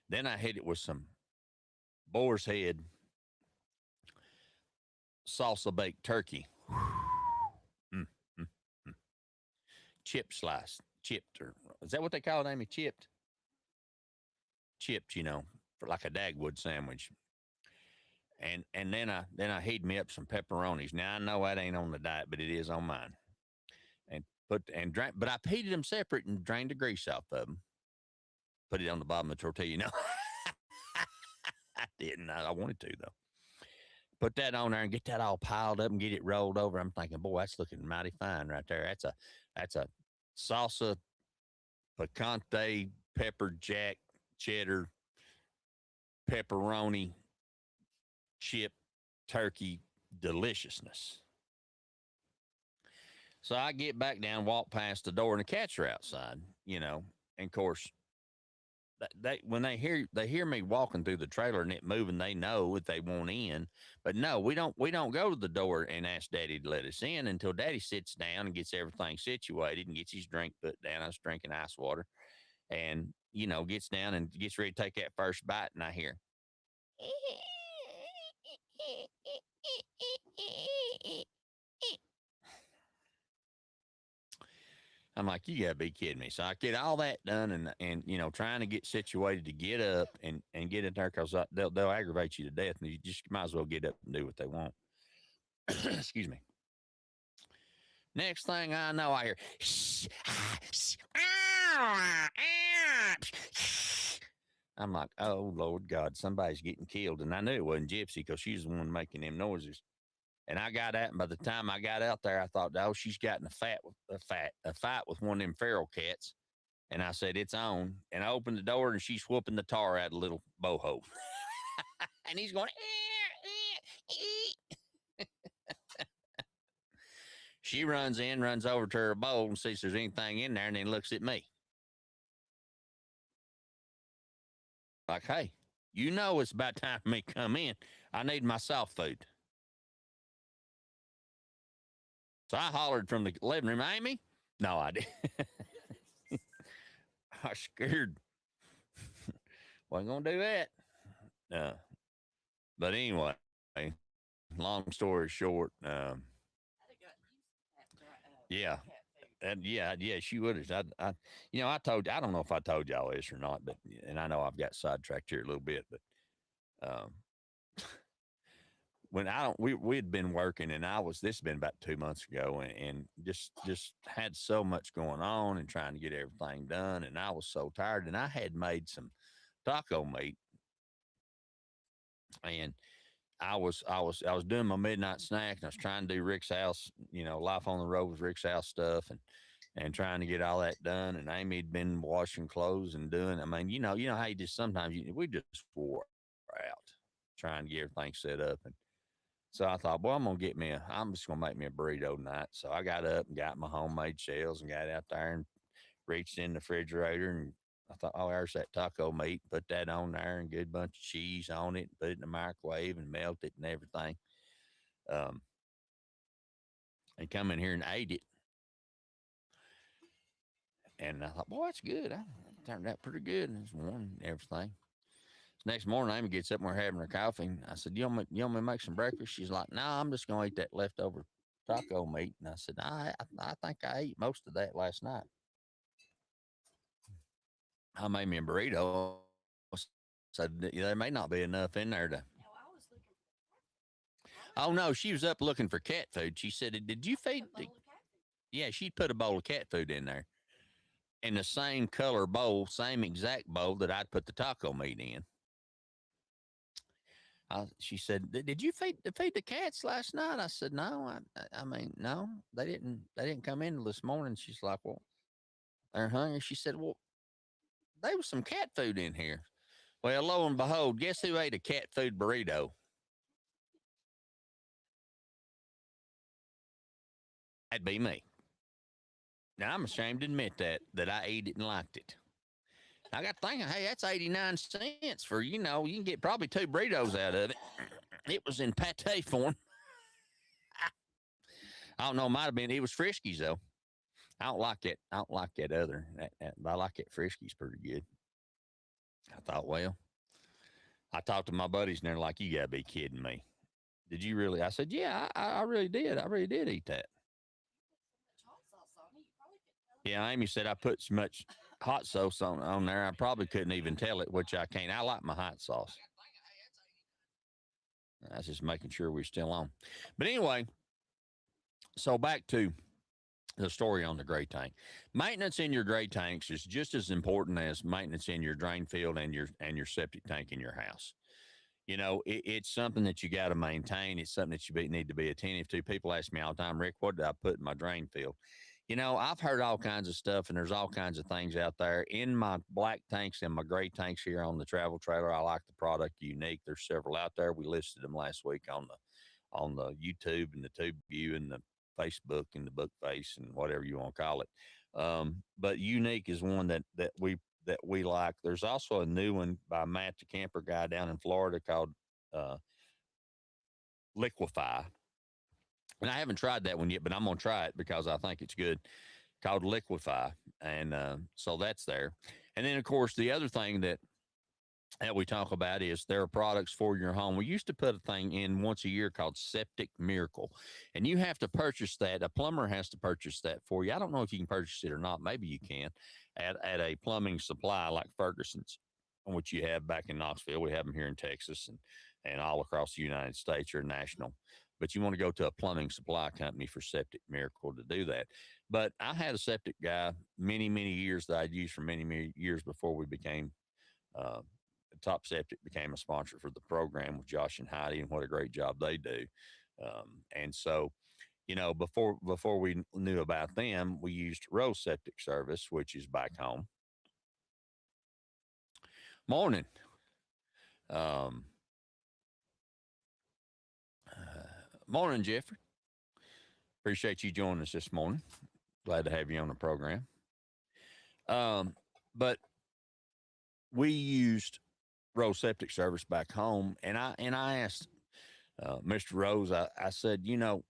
Then I hit it with some Boar's Head salsa baked turkey. Chip slice, chipped, or is that what they call it, Amy? Chipped, for like a Dagwood sandwich. And then I heated me up some pepperonis. Now I know that ain't on the diet, but it is on mine. But I heated them separate and drained the grease off of them. Put it on the bottom of the tortilla. I didn't. I wanted to, though. Put that on there and get that all piled up and get it rolled over. I'm thinking, boy, that's looking mighty fine right there. That's a salsa, picante, pepper jack, cheddar, pepperoni, chip, turkey deliciousness. So I get back down, walk past the door, and the cats are outside, And of course, when they hear me walking through the trailer and it moving, they know if they want in. But no, we don't go to the door and ask Daddy to let us in until Daddy sits down and gets everything situated and gets his drink put down. I was drinking ice water, and gets down and gets ready to take that first bite, and I hear. I'm like, you gotta be kidding me. So I get all that done and trying to get situated to get up and get in there because they'll aggravate you to death, and you just might as well get up and do what they want. Excuse me. Next thing I know, I hear. I'm like, oh Lord God, somebody's getting killed, and I knew it wasn't Gypsy because she's the one making them noises. And I got out, and by the time I got out there, I thought, oh, she's got in a fight with one of them feral cats. And I said, it's on. And I opened the door, and she's whooping the tar out of little Boho. And he's going, She runs over to her bowl and sees there's anything in there, and then looks at me. Like, hey, it's about time for me to come in. I need my soft food. So I hollered from the living room, Amy? No, I didn't. I was scared. Wasn't going to do that. But anyway, long story short, yeah. She would have. I told you, I don't know if I told y'all this or not, but, and I know I've got sidetracked here a little bit, but, when we had been working, and this has been about 2 months ago, and just had so much going on and trying to get everything done. And I was so tired, and I had made some taco meat, and I was doing my midnight snack, and I was trying to do Rick's House, Life on the Road with Rick's House stuff, and trying to get all that done. And Amy had been washing clothes and doing, I mean, how you just, sometimes we just wore out trying to get everything set up. And so I thought, well, I'm just going to make me a burrito tonight. So I got up and got my homemade shells and got out there and reached in the refrigerator, and I thought, oh, there's that taco meat. Put that on there and good bunch of cheese on it, put it in the microwave and melt it and everything. And come in here and ate it. And I thought, boy, that's good. It turned out pretty good. And it's warm and everything. Next morning, Amy gets up and we're having her coffee. And I said, you want me to make some breakfast? She's like, no, I'm just going to eat that leftover taco meat. And I said, I think I ate most of that last night. I made me a burrito. So there may not be enough in there to. Oh, no, she was up looking for cat food. She said, did you feed? Yeah, she put a bowl of cat food in there. In the same color bowl, same exact bowl that I'd put the taco meat in. She said, did you feed the cats last night? I said, no, I mean, no, they didn't come in this morning. She's like, well, they're hungry. She said, well, there was some cat food in here. Well, lo and behold, guess who ate a cat food burrito? That'd be me. Now, I'm ashamed to admit that I ate it and liked it. I got thinking, hey, that's 89 cents for, you can get probably 2 burritos out of it. It was in pate form. I don't know, it was Friskies though. I don't like that other, but I like that Friskies pretty good. I thought, well, I talked to my buddies and they're like, you gotta be kidding me. Did you really? I said, yeah, I really did. I really did eat that. Yeah, Amy said I put so much hot sauce on there, I probably couldn't even tell it, which I can't. I like my hot sauce. That's just making sure we're still on. But anyway, so back to the story on the gray tank. Maintenance in your gray tanks is just as important as maintenance in your drain field and your septic tank in your house. It's something that you got to maintain. It's something that you need to be attentive to. People ask me all the time, Rick, what did I put in my drain field? I've heard all kinds of stuff, and there's all kinds of things out there. In my black tanks and my gray tanks here on the travel trailer, I like the product Unique. There's several out there. We listed them last week on the YouTube and the TubeView and the Facebook and the Book Face and whatever you want to call it. But Unique is one that we like. There's also a new one by Matt the Camper guy down in Florida called Liquify. And I haven't tried that one yet, but I'm going to try it because I think it's good, called Liquify. And so that's there. And then, of course, the other thing that we talk about is there are products for your home. We used to put a thing in once a year called Septic Miracle, and you have to purchase that. A plumber has to purchase that for you. I don't know if you can purchase it or not. Maybe you can at a plumbing supply like Ferguson's, which you have back in Knoxville. We have them here in Texas and all across the United States or national. But you want to go to a plumbing supply company for Septic Miracle to do that. But I had a septic guy many, many years that I'd used for many, many years before we became Top Septic became a sponsor for the program with Josh and Heidi, and what a great job they do. And so, you know, before we knew about them, we used Rose Septic Service, which is back home. Morning. Morning, Jeffrey. Appreciate you joining us this morning. Glad to have you on the program. But we used Rose Septic Service back home, and I asked Mr. Rose, I said, you know,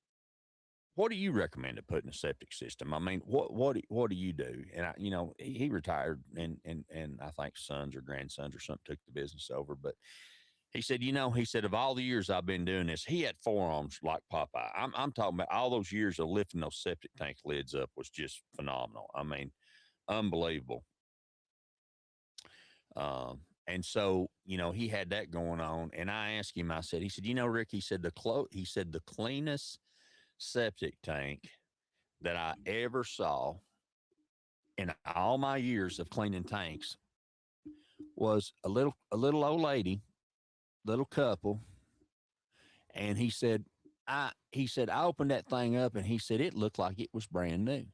what do you recommend to put in a septic system? I mean, what do you do? And you know, he retired, and I think sons or grandsons or something took the business over, but he said, you know, he said, of all the years I've been doing this, he had forearms like Popeye. I'm talking about all those years of lifting those septic tank lids up was just phenomenal. I mean, unbelievable. And so, you know, he had that going on, and I asked him, I said, he said, you know, Rick, he said, the cleanest septic tank that I ever saw in all my years of cleaning tanks was a little old lady, little couple. And he said, I opened that thing up, and he said, it looked like it was brand new.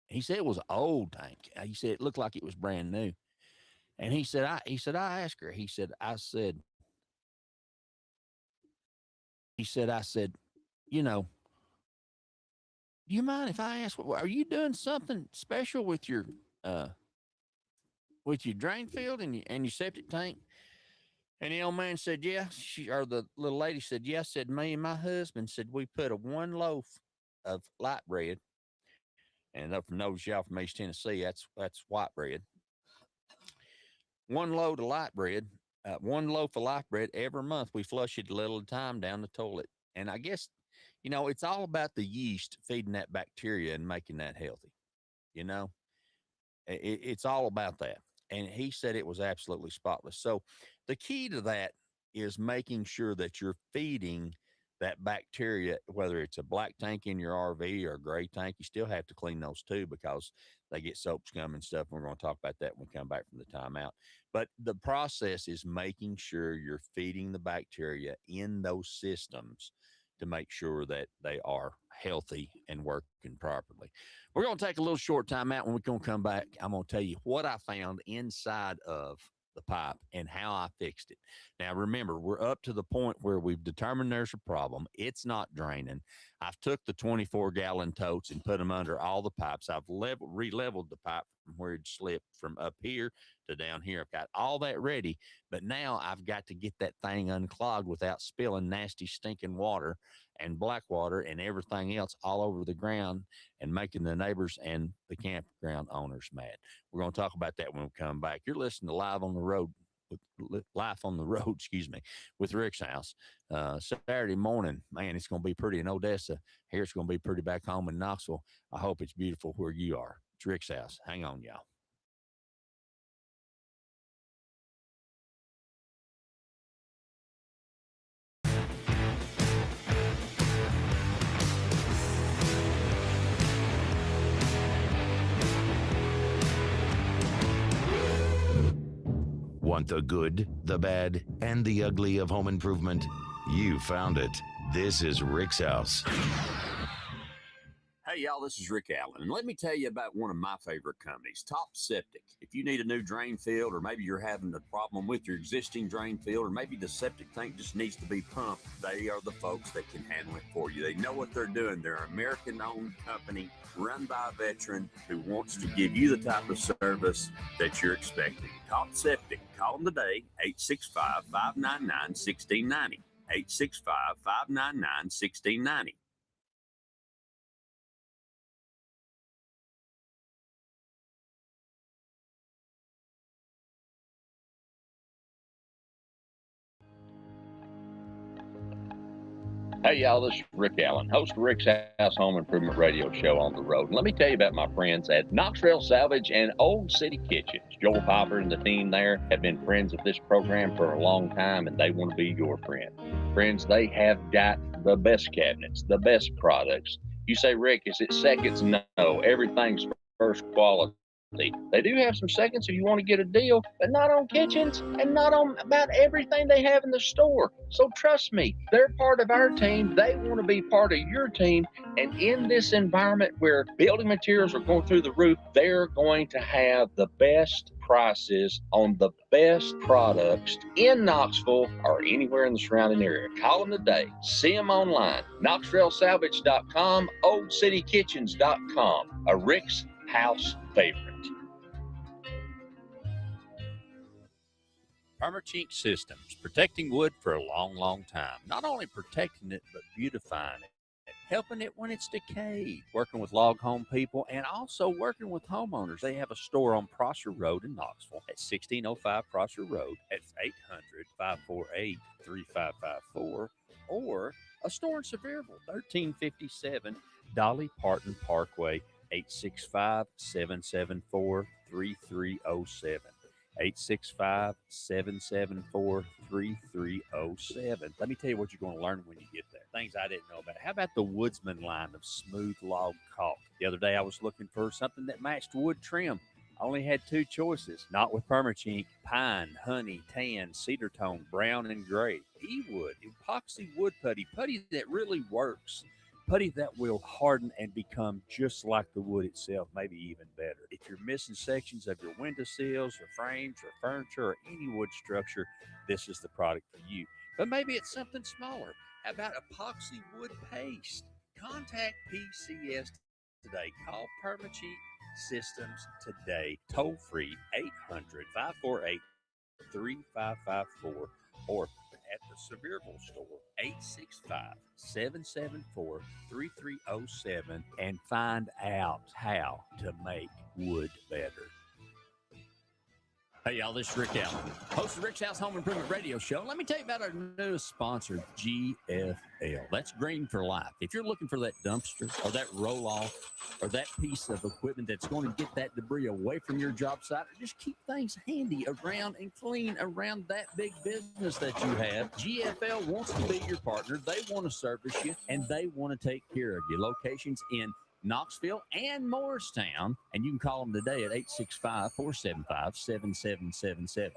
He said, it was an old tank. He said, it looked like it was brand new. And he said, I asked her, I said, you know, do you mind if I ask, are you doing something special with your drain field and your septic tank? And the old man said, yeah. Or the little lady said, yeah. I said, me and my husband said, we put one loaf of light bread. And up from those y'all from East Tennessee, that's white bread. One loaf of light bread every month. We flush it a little at a time down the toilet. And I guess, you know, it's all about the yeast feeding that bacteria and making that healthy. You know, it's all about that. And he said it was absolutely spotless. So the key to that is making sure that you're feeding that bacteria, whether it's a black tank in your RV or a gray tank. You still have to clean those too, because they get soap scum and stuff. We're going to talk about that when we come back from the timeout. But the process is making sure you're feeding the bacteria in those systems to make sure that they are healthy and working properly. We're going to take a little short time out. When we're going to come back, I'm going to tell you what I found inside of the pipe and how I fixed it. Now, remember, we're up to the point where we've determined there's a problem. It's not draining. I've took the 24-gallon totes and put them under all the pipes. I've re-leveled the pipe from where it slipped from up here to down here. I've got all that ready, but now I've got to get that thing unclogged without spilling nasty, stinking water and black water and everything else all over the ground and making the neighbors and the campground owners mad. We're going to talk about that when we come back. You're listening to Life on the Road, with Rick's House. Saturday morning, man, it's going to be pretty in Odessa. Here it's going to be pretty back home in Knoxville. I hope it's beautiful where you are. It's Rick's House. Hang on, y'all. Want the good, the bad, and the ugly of home improvement? You found it. This is Rick's House. Hey, Hey, y'all, this is Rick Allen, and let me tell you about one of my favorite companies, Top Septic. If you need a new drain field, or maybe you're having a problem with your existing drain field, or maybe the septic tank just needs to be pumped, they are the folks that can handle it for you. They know what they're doing. They're an American-owned company run by a veteran who wants to give you the type of service that you're expecting. Top Septic. Call them today, 865-599-1690. 865-599-1690. Hey, y'all, this is Rick Allen, host of Rick's House Home Improvement Radio Show on the road. And let me tell you about my friends at Knoxville Salvage and Old City Kitchens. Joel Piper and the team there have been friends of this program for a long time, and they want to be your friend. Friends, they have got the best cabinets, the best products. You say, Rick, is it seconds? No, everything's first quality. They do have some seconds if you want to get a deal, but not on kitchens and not on about everything they have in the store. So trust me, they're part of our team. They want to be part of your team. And in this environment where building materials are going through the roof, they're going to have the best prices on the best products in Knoxville or anywhere in the surrounding area. Call them today. See them online. KnoxvilleSalvage.com, OldCityKitchens.com. A Rick's House favorite. Permachink Systems, protecting wood for a long, long time. Not only protecting it, but beautifying it, helping it when it's decayed. Working with log home people and also working with homeowners. They have a store on Prosser Road in Knoxville at 1605 Prosser Road. That's 800-548-3554. Or a store in Sevierville, 1357 Dolly Parton Parkway, 865-774-3307. 865-774-3307. Let me tell you what you're going to learn when you get there. Things I didn't know about. How about the Woodsman line of smooth log caulk? The other day I was looking for something that matched wood trim. I only had two choices. Not with Permachink: pine, honey, tan, cedar tone, brown, and gray. E-wood, epoxy wood putty that really works. Putty that will harden and become just like the wood itself, maybe even better. If you're missing sections of your window sills or frames or furniture or any wood structure, this is the product for you. But maybe it's something smaller. How about epoxy wood paste? Contact PCS today. Call Permachink Systems today. Toll free 800-548-3554 or at the Sevierville store, 865-774-3307, and find out how to make wood better. Hey, y'all, this is Rick Allen, host of Rick's House Home Improvement Radio Show. Let me tell you about our newest sponsor, GFL. That's Green for Life. If you're looking for that dumpster or that roll-off or that piece of equipment that's going to get that debris away from your job site, or just keep things handy around and clean around that big business that you have, GFL wants to be your partner. They want to service you, and they want to take care of you. Locations in Knoxville and Morristown, and you can call them today at 865-475-7777.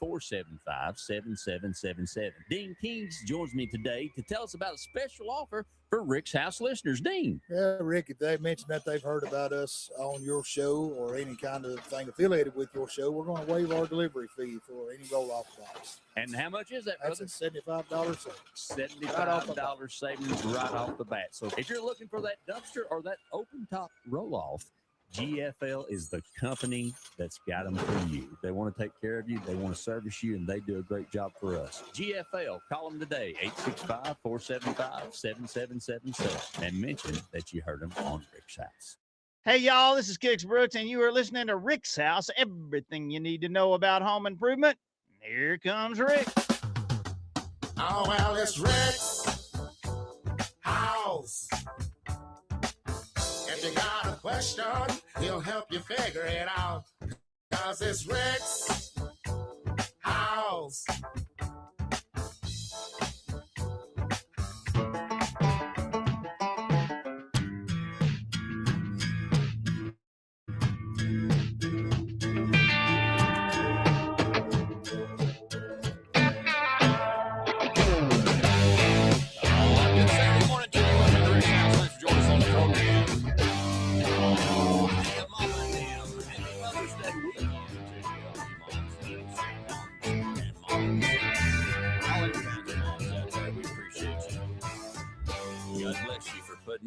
865-475-7777. Dean Kings joins me today to tell us about a special offer for Rick's House listeners. Dean. Yeah, Rick, if they mention that they've heard about us on your show or any kind of thing affiliated with your show, we're going to waive our delivery fee for any roll-off box. And how much is that, That's brother? a $75 savings. $75 savings right off the bat. So if you're looking for that dumpster or that open top roll-off, GFL is the company that's got them for you. They want to take care of you, they want to service you, and they do a great job for us. GFL, call them today, 865-475-7777, and mention that you heard them on Rick's House. Hey, y'all, this is Kix Brooks, and you are listening to Rick's House, everything you need to know about home improvement. Here comes Rick. Oh, well, it's Rick's House. If you got a question, he'll help you figure it out. 'Cause it's Rick's House.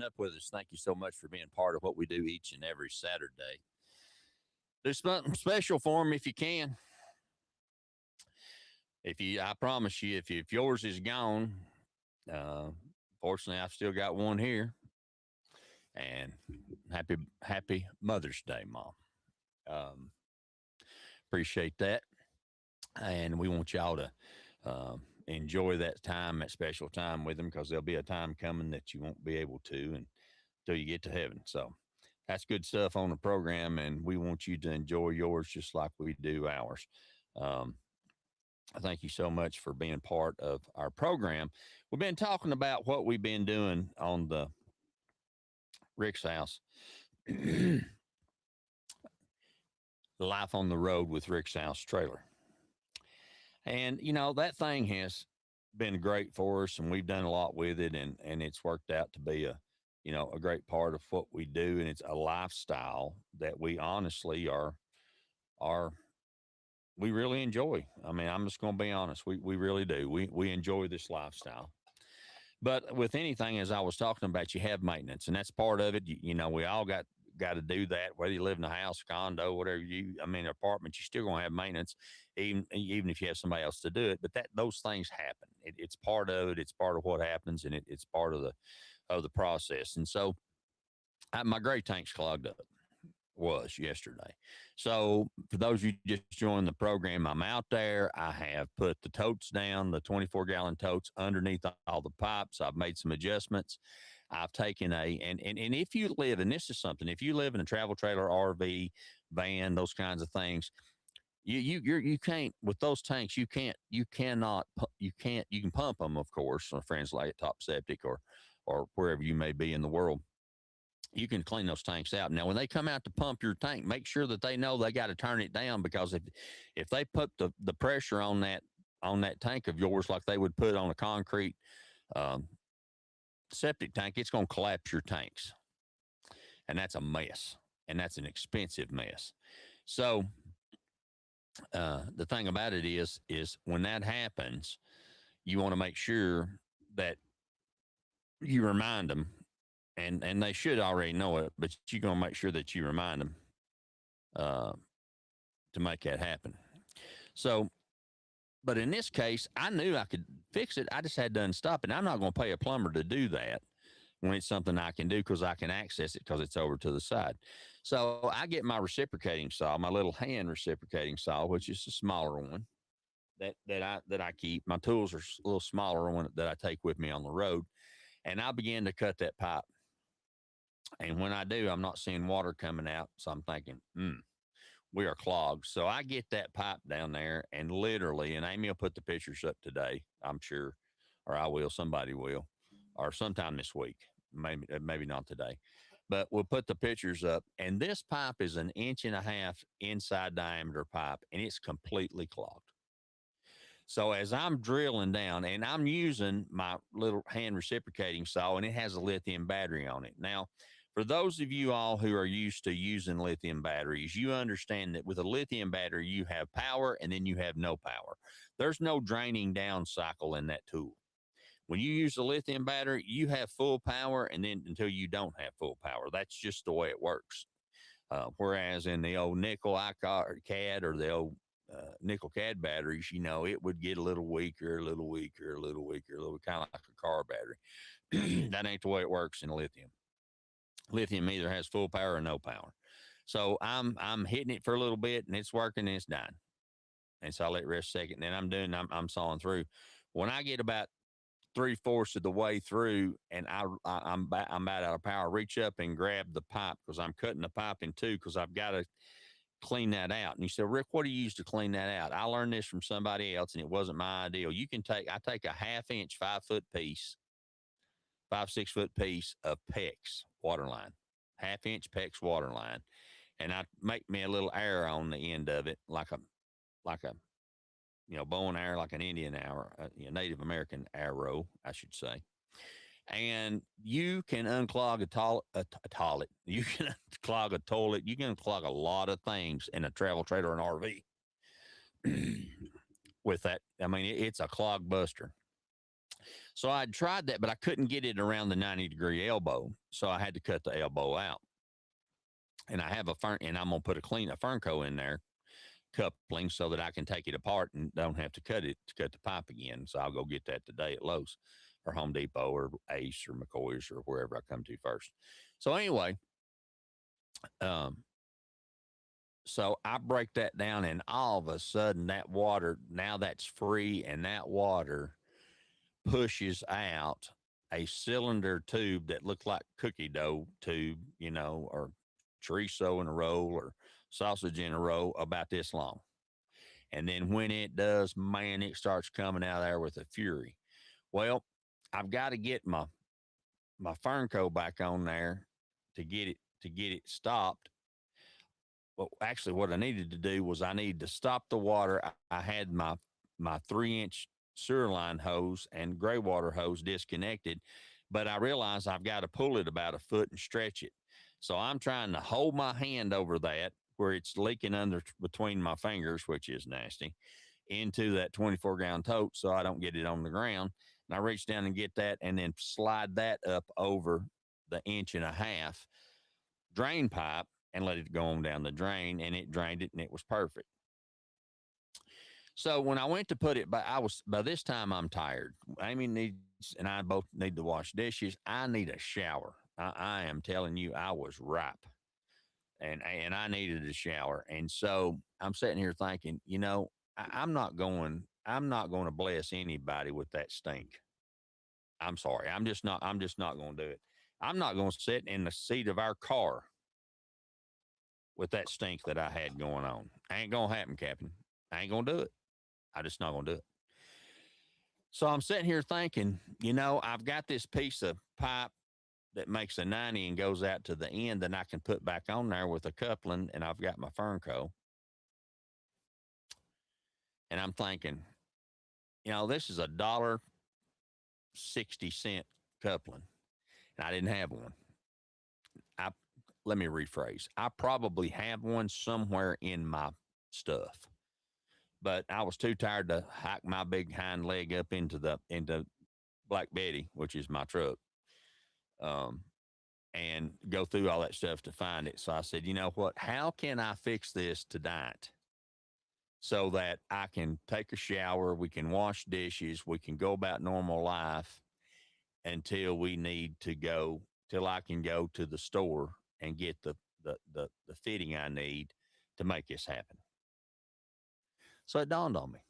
up with us. Thank you so much for being part of what we do each and every Saturday. Do something special for them if you can. I promise you, if yours is gone, fortunately, I've still got one here. And happy Mother's Day, Mom. Appreciate that. And we want y'all to enjoy that time, that special time with them, because there'll be a time coming that you won't be able to until you get to heaven. So that's good stuff on the program, and we want you to enjoy yours just like we do ours. Thank you so much for being part of our program. We've been talking about what we've been doing on the Rick's House. Life on the road with Rick's House trailer. And, that thing has been great for us, and we've done a lot with it, and it's worked out to be a great part of what we do. And it's a lifestyle that we honestly we really enjoy. I mean, I'm just going to be honest. We really do. We enjoy this lifestyle. But with anything, as I was talking about, you have maintenance, and that's part of it. We all got to do that, whether you live in a house, condo, whatever apartment, you're still going to have maintenance, even if you have somebody else to do it. But those things happen. It's part of it. It's part of what happens, and it's part of the process. And so my gray tank's clogged up. Was yesterday. So for those of you just joined the program, I'm out there. I have put the totes down, the 24-gallon totes underneath all the pipes. I've made some adjustments. I've taken and if you live, and this is something, if you live in a travel trailer, RV, van, those kinds of things, you can't, with those tanks, you can pump them, of course, on Friends like Top Septic or wherever you may be in the world. You can clean those tanks out. Now, when they come out to pump your tank, make sure that they know they got to turn it down, because if they put the pressure on that tank of yours like they would put on a concrete septic tank, it's going to collapse your tanks. And that's a mess. And that's an expensive mess. So the thing about it is when that happens, you want to make sure that you remind them. And they should already know it, but you're going to make sure that you remind them to make that happen. So, but in this case, I knew I could fix it. I just had to unstop it. I'm not going to pay a plumber to do that when it's something I can do, because I can access it because it's over to the side. So I get my reciprocating saw, my little hand reciprocating saw, which is a smaller one that I keep. My tools are a little smaller one that I take with me on the road. And I began to cut that pipe. And when I do, I'm not seeing water coming out. So I'm thinking, we are clogged. So I get that pipe down there, and literally, and Amy will put the pictures up today, I'm sure, or I will, somebody will, or sometime this week, maybe not today, but we'll put the pictures up. And this pipe is 1.5 inches inside diameter pipe, and it's completely clogged. So as I'm drilling down, and I'm using my little hand reciprocating saw, and it has a lithium battery on it. Now, for those of you all who are used to using lithium batteries, you understand that with a lithium battery, you have power and then you have no power. There's no draining down cycle in that tool. When you use a lithium battery, you have full power, and then until you don't have full power. That's just the way it works. Whereas in the old nickel CAD or the old nickel CAD batteries, it would get a little weaker, kind of like a car battery. That ain't the way it works in lithium. Lithium either has full power or no power. So I'm hitting it for a little bit, and it's working, and it's done. And so I let it rest a second. And then I'm sawing through. When I get about 3/4 of the way through, and I'm about out of power, reach up and grab the pipe, because I'm cutting the pipe in two, because I've got to clean that out. And you said, Rick, what do you use to clean that out? I learned this from somebody else, and it wasn't my ideal. I take a 1/2 inch, 5-foot piece, 5-6-foot piece of PEX water line, 1/2 inch PEX water line. And I make me a little arrow on the end of it, like a bow and arrow, like an Indian arrow, Native American arrow, I should say. And you can unclog a toilet. You can unclog a toilet. You can unclog a lot of things in a travel trailer or an RV with that. I mean, it's a clog buster. So I tried that, but I couldn't get it around the 90-degree elbow. So I had to cut the elbow out. And I have and I'm going to put a Fernco in there, coupling, so that I can take it apart and don't have to cut the pipe again. So I'll go get that today at Lowe's or Home Depot or Ace or McCoy's or wherever I come to first. So anyway, so I break that down, and all of a sudden that water, now that's free, and that water pushes out a cylinder tube that looked like cookie dough tube, or chorizo in a roll or sausage in a roll about this long. And then when it does, man, it starts coming out of there with a fury. Well, I've got to get my Fernco back on there to get it stopped. Well, actually, what I needed to do was I needed to stop the water. I had my 3-inch sewer line hose and gray water hose disconnected, but I realized I've got to pull it about a foot and stretch it. So I'm trying to hold my hand over that where it's leaking between my fingers, which is nasty, into that 24-gallon tote so I don't get it on the ground. And I reach down and get that and then slide that up over the 1.5 inch drain pipe and let it go on down the drain, and it drained it, and it was perfect. So when I went to put it, by this time I'm tired. Amy needs, and I both need to wash dishes. I need a shower. I am telling you, I was ripe, and I needed a shower. And so I'm sitting here thinking, I'm not going to bless anybody with that stink. I'm sorry. I'm just not going to do it. I'm not going to sit in the seat of our car with that stink that I had going on. Ain't going to happen, Captain. I ain't going to do it. I just not going to do it. So I'm sitting here thinking, I've got this piece of pipe that makes a 90 and goes out to the end that I can put back on there with a coupling, and I've got my Fernco. And I'm thinking, this is $1.60 coupling, and I didn't have one. Let me rephrase. I probably have one somewhere in my stuff, but I was too tired to hike my big hind leg up into Black Betty, which is my truck, and go through all that stuff to find it. So I said, you know what? How can I fix this tonight so that I can take a shower, we can wash dishes, we can go about normal life until I can go to the store and get the fitting I need to make this happen. So it dawned on me.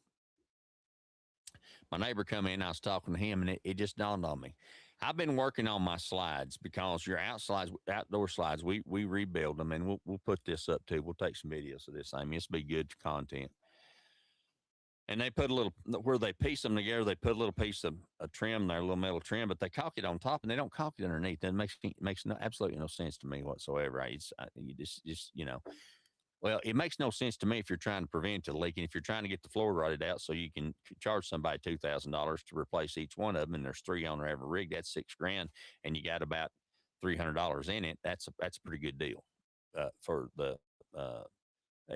My neighbor come in, I was talking to him, and it just dawned on me. I've been working on my slides because your outdoor slides, we rebuild them, and we'll put this up too. We'll take some videos of this. I mean, this will be good content. And they put where they piece them together, they put a little piece of a trim there, a little metal trim, but they caulk it on top and they don't caulk it underneath. That makes absolutely no sense to me whatsoever. Well, it makes no sense to me if you're trying to prevent a leak, and if you're trying to get the floor rotted out so you can charge somebody $2,000 to replace each one of them, and there's 3 on every rig, that's $6,000, and you got about $300 in it. That's a pretty good deal for the.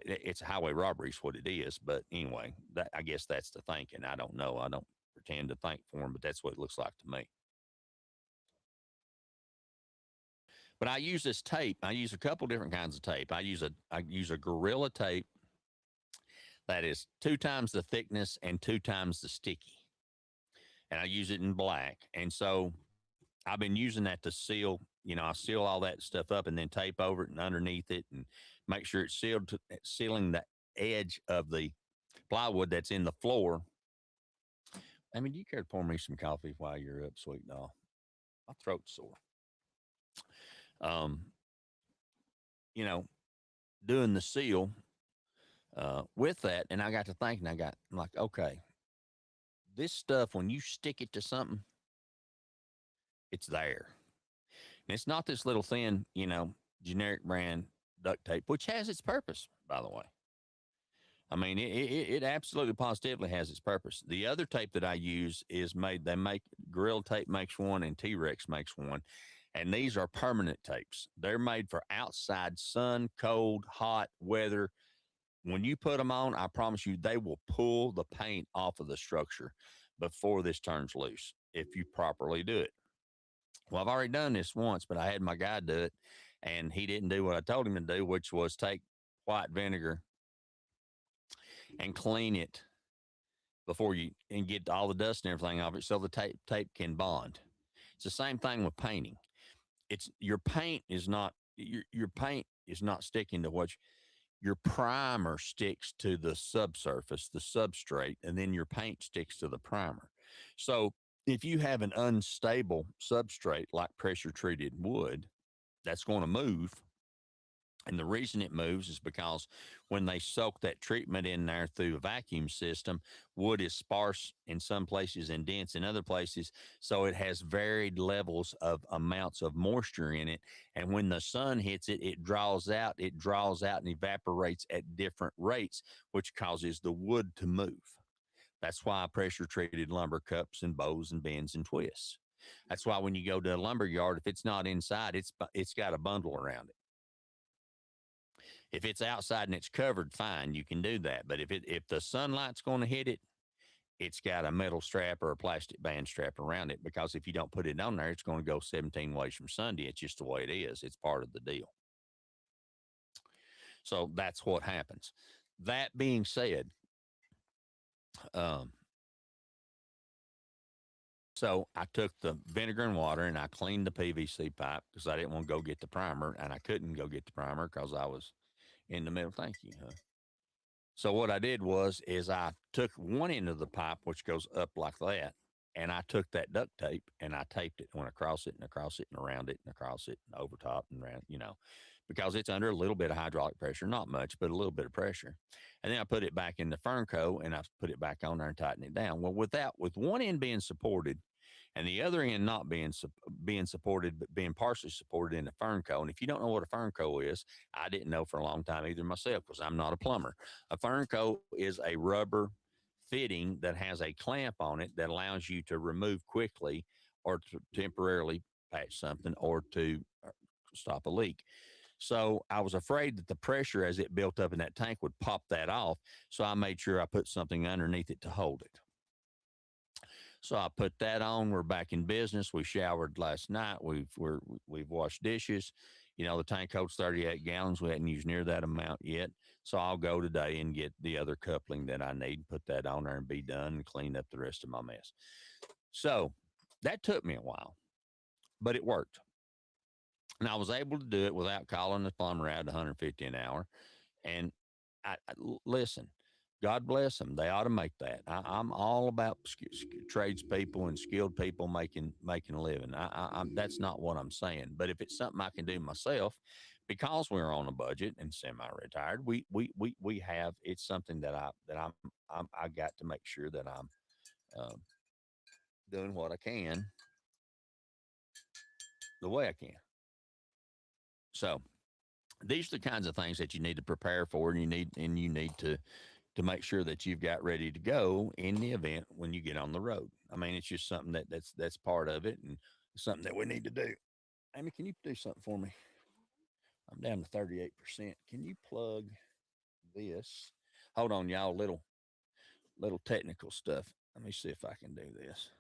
It's a highway robbery is what it is. But anyway, I guess that's the thinking. I don't know. I don't pretend to think for them, but that's what it looks like to me. But I use this tape. I use a couple different kinds of tape. I use a Gorilla tape that is 2 times the thickness and 2 times the sticky. And I use it in black. And so I've been using that to seal, I seal all that stuff up and then tape over it and underneath it and make sure it's sealing the edge of the plywood that's in the floor. I mean, do you care to pour me some coffee while you're up, sweet doll? My throat's sore. Doing the seal with that, and I got to thinking, I'm like, okay, this stuff, when you stick it to something, it's there. And it's not this little thin, generic brand duct tape, which has its purpose, by the way. I mean, it absolutely positively has its purpose. The other tape that I use is Gorilla Tape makes one and T-Rex makes one. And these are permanent tapes. They're made for outside sun, cold, hot weather. When you put them on, I promise you, they will pull the paint off of the structure before this turns loose. if you properly do it. Well, I've already done this once, but I had my guy do it, and he didn't do what I told him to do, which was take white vinegar and clean it before you and get all the dust and everything off it so the tape can bond. It's the same thing with painting. It's your paint is not sticking to your primer sticks to the subsurface, the substrate, and then your paint sticks to the primer. So if you have an unstable substrate like pressure treated wood, that's going to move. And the reason it moves is because when they soak that treatment in there through a vacuum system, wood is sparse in some places and dense in other places. So it has varied levels of amounts of moisture in it. And when the sun hits it, it draws out and evaporates at different rates, which causes the wood to move. That's why pressure treated lumber cups and bows and bends and twists. That's why when you go to a lumber yard, if it's not inside, it's got a bundle around it. If it's outside and it's covered, fine, you can do that. But if the sunlight's going to hit it, it's got a metal strap or a plastic band strap around it, because if you don't put it on there, it's going to go 17 ways from Sunday. It's just the way it is. It's part of the deal. So that's what happens. That being said, so I took the vinegar and water and I cleaned the PVC pipe because I didn't want to go get the primer, and I couldn't go get the primer because I was in the middle. Thank you. So what I did is I took one end of the pipe, which goes up like that, and I took that duct tape and I taped it, went across it and across it and around it and across it and over top and around, because it's under a little bit of hydraulic pressure, not much, but a little bit of pressure. And then I put it back in the Fernco and I put it back on there and tighten it down. Well, with one end being supported and the other end not being supported, but being partially supported in the Fernco. And if you don't know what a Fernco is, I didn't know for a long time either myself, because I'm not a plumber. A Fernco is a rubber fitting that has a clamp on it that allows you to remove quickly or to temporarily patch something or to stop a leak. So I was afraid that the pressure as it built up in that tank would pop that off. So I made sure I put something underneath it to hold it. So I put that on. We're back in business. We showered last night. We've washed dishes. The tank holds 38 gallons. We hadn't used near that amount yet. So I'll go today and get the other coupling that I need, put that on there and be done and clean up the rest of my mess. So that took me a while, but it worked. And I was able to do it without calling the plumber out at $150 an hour. And I listen, God bless them. They ought to make that. I'm all about tradespeople and skilled people making a living. That's not what I'm saying. But if it's something I can do myself, because we're on a budget and semi-retired, we have. It's something that I got to make sure that I'm doing what I can the way I can. So these are the kinds of things that you need to prepare for, and you need to make sure that you've got ready to go in the event when you get on the road. I mean, it's just something that's part of it, and something that we need to do. Amy, can you do something for me? I'm down to 38%. Can you plug this? Hold on, y'all. Little technical stuff. Let me see if I can do this.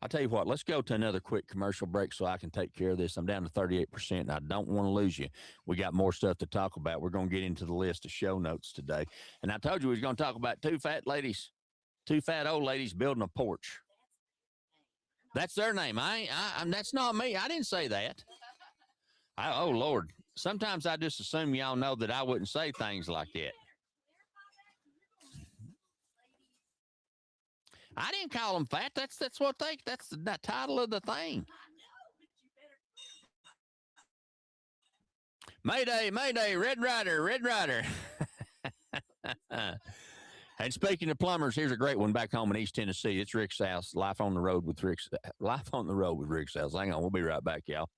I'll tell you what, let's go to another quick commercial break so I can take care of this. I'm down to 38%, and I don't want to lose you. We got more stuff to talk about. We're going to get into the list of show notes today. And I told you we was going to talk about two fat old ladies building a porch. That's their name. That's not me. I didn't say that. Oh, Lord. Sometimes I just assume y'all know that I wouldn't say things like that. I didn't call them fat. That's the title of the thing. Mayday, Mayday, Red Ryder. And speaking of plumbers, here's a great one back home in East Tennessee. It's Rick's House. Life on the road with Rick's House. Hang on, we'll be right back, y'all.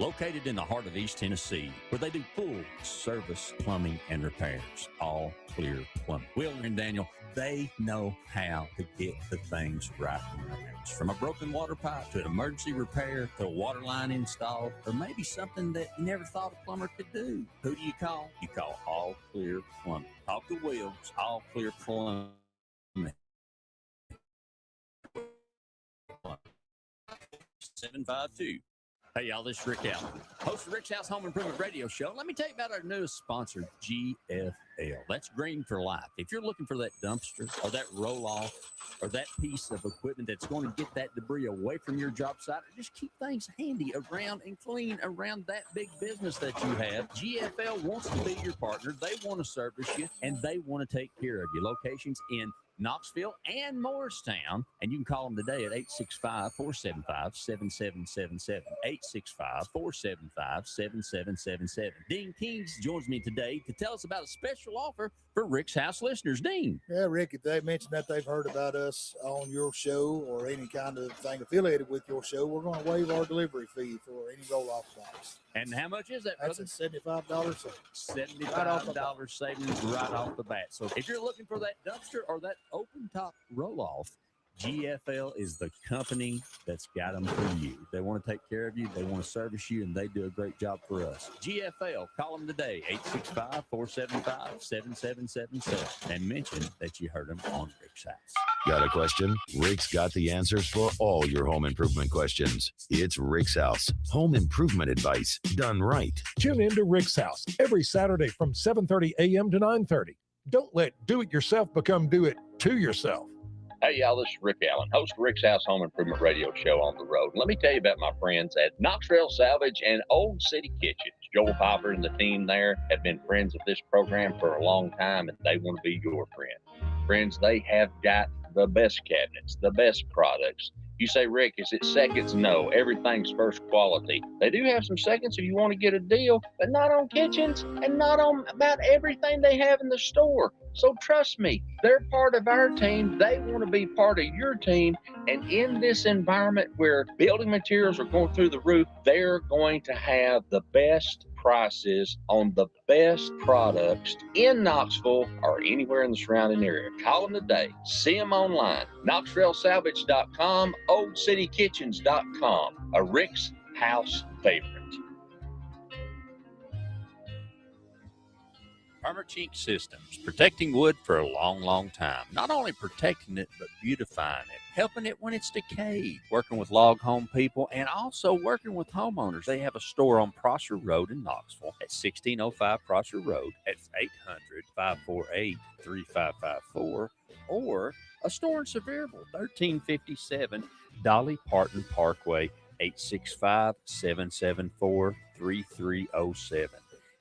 Located in the heart of East Tennessee, where they do full service plumbing and repairs. All Clear Plumbing. Will and Daniel, they know how to get the things right in your house. From a broken water pipe to an emergency repair to a water line installed, or maybe something that you never thought a plumber could do. Who do you call? You call All Clear Plumbing. Talk to Will. All Clear Plumbing. 752. Hey, y'all, this is Rick Allen, host of Rick's House Home Improvement Radio Show. Let me tell you about our newest sponsor, GFL. That's Green for Life. If you're looking for that dumpster or that roll-off or that piece of equipment that's going to get that debris away from your job site, or just keep things handy around and clean around that big business that you have, GFL wants to be your partner. They want to service you, and they want to take care of you. Locations in Knoxville and Morristown, and you can call them today at 865-475-7777, 865-475-7777. Dean Kings joins me today to tell us about a special offer for Rick's House listeners. Dean. Yeah, Rick, if they mention that they've heard about us on your show or any kind of thing affiliated with your show, we're going to waive our delivery fee for any roll-off box. And how much is that, That's brother? a $75 savings. $75 savings right off the bat. So if you're looking for that dumpster or that open top roll-off, GFL is the company that's got them for you. They want to take care of you, they want to service you, and they do a great job for us. GFL, call them today, 865-475-7777, and mention that you heard them on Rick's House. Got a question? Rick's got the answers for all your home improvement questions. It's Rick's House. Home improvement advice done right. Tune in to Rick's House every Saturday from 7:30 a.m. to 9:30. Don't let do-it-yourself become do-it-to-yourself. Hey, y'all, this is Rick Allen, host of Rick's House Home Improvement Radio Show on the road. Let me tell you about my friends at Knoxville Salvage and Old City Kitchens. Joel Piper and the team there have been friends of this program for a long time, and they want to be your friend. Friends, they have got the best cabinets, the best products. You say, Rick, is it seconds? No, everything's first quality. They do have some seconds if you want to get a deal, but not on kitchens and not on about everything they have in the store. So trust me, they're part of our team. They want to be part of your team. And in this environment where building materials are going through the roof, they're going to have the best prices on the best products in Knoxville or anywhere in the surrounding area. Call them today. See them online. KnoxvilleSalvage.com, OldCityKitchens.com. A Rick's House favorite. Permachink Systems, protecting wood for a long, long time. Not only protecting it, but beautifying it, helping it when it's decayed, working with log home people, and also working with homeowners. They have a store on Prosser Road in Knoxville at 1605 Prosser Road at 800-548-3554, or a store in Sevierville, 1357 Dolly Parton Parkway, 865-774-3307.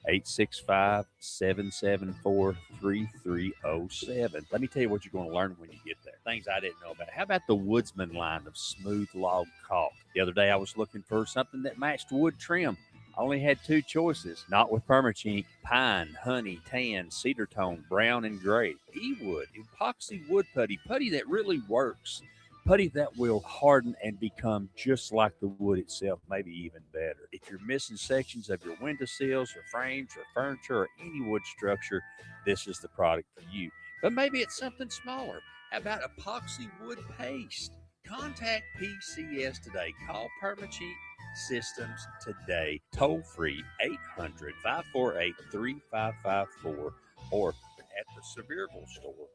865-774-3307. Let me tell you what you're going to learn when you get there. Things I didn't know about. How about the Woodsman line of smooth log caulk? The other day I was looking for something that matched wood trim. I only had two choices. Not with Permachink: pine, honey, tan, cedar tone, brown, and gray. E-wood, epoxy wood putty that really works. Putty that will harden and become just like the wood itself, maybe even better. If you're missing sections of your windowsills or frames or furniture or any wood structure, this is the product for you. But maybe it's something smaller. How about epoxy wood paste? Contact PCS today. Call Permachink Systems today. Toll free 800-548-3554 or at the Sevierville store,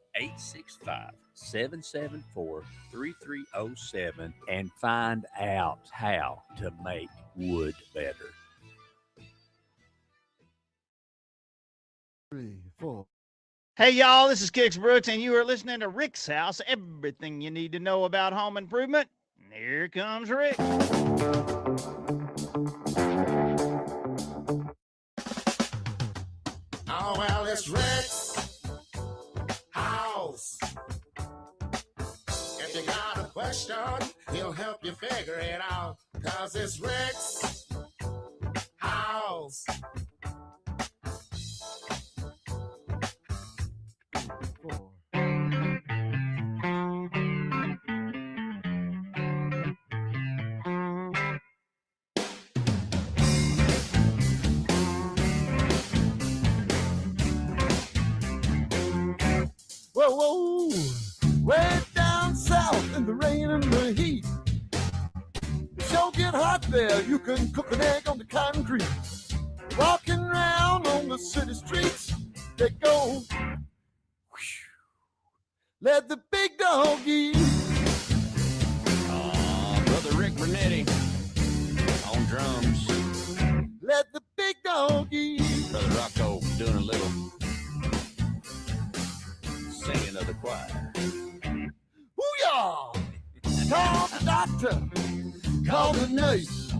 865-774-3307, and find out how to make wood better. 3, 4. Hey, y'all, this is Kix Brooks, and you are listening to Rick's House, everything you need to know about home improvement. And here comes Rick. Oh, well, it's Rick's House. If you got a question, he'll help you figure it out. 'Cause it's Rick's House. Whoa, whoa, way down south in the rain and the heat. It sure get hot there, you can cook an egg on the concrete. Walking around on the city streets, they go, whew, let the big dog eat. Brother Rick Bernetti. On drums, Let the big dog eat. Brother Rocco doing a little singing of the choir. Booyah! Call the doctor. Call the nurse.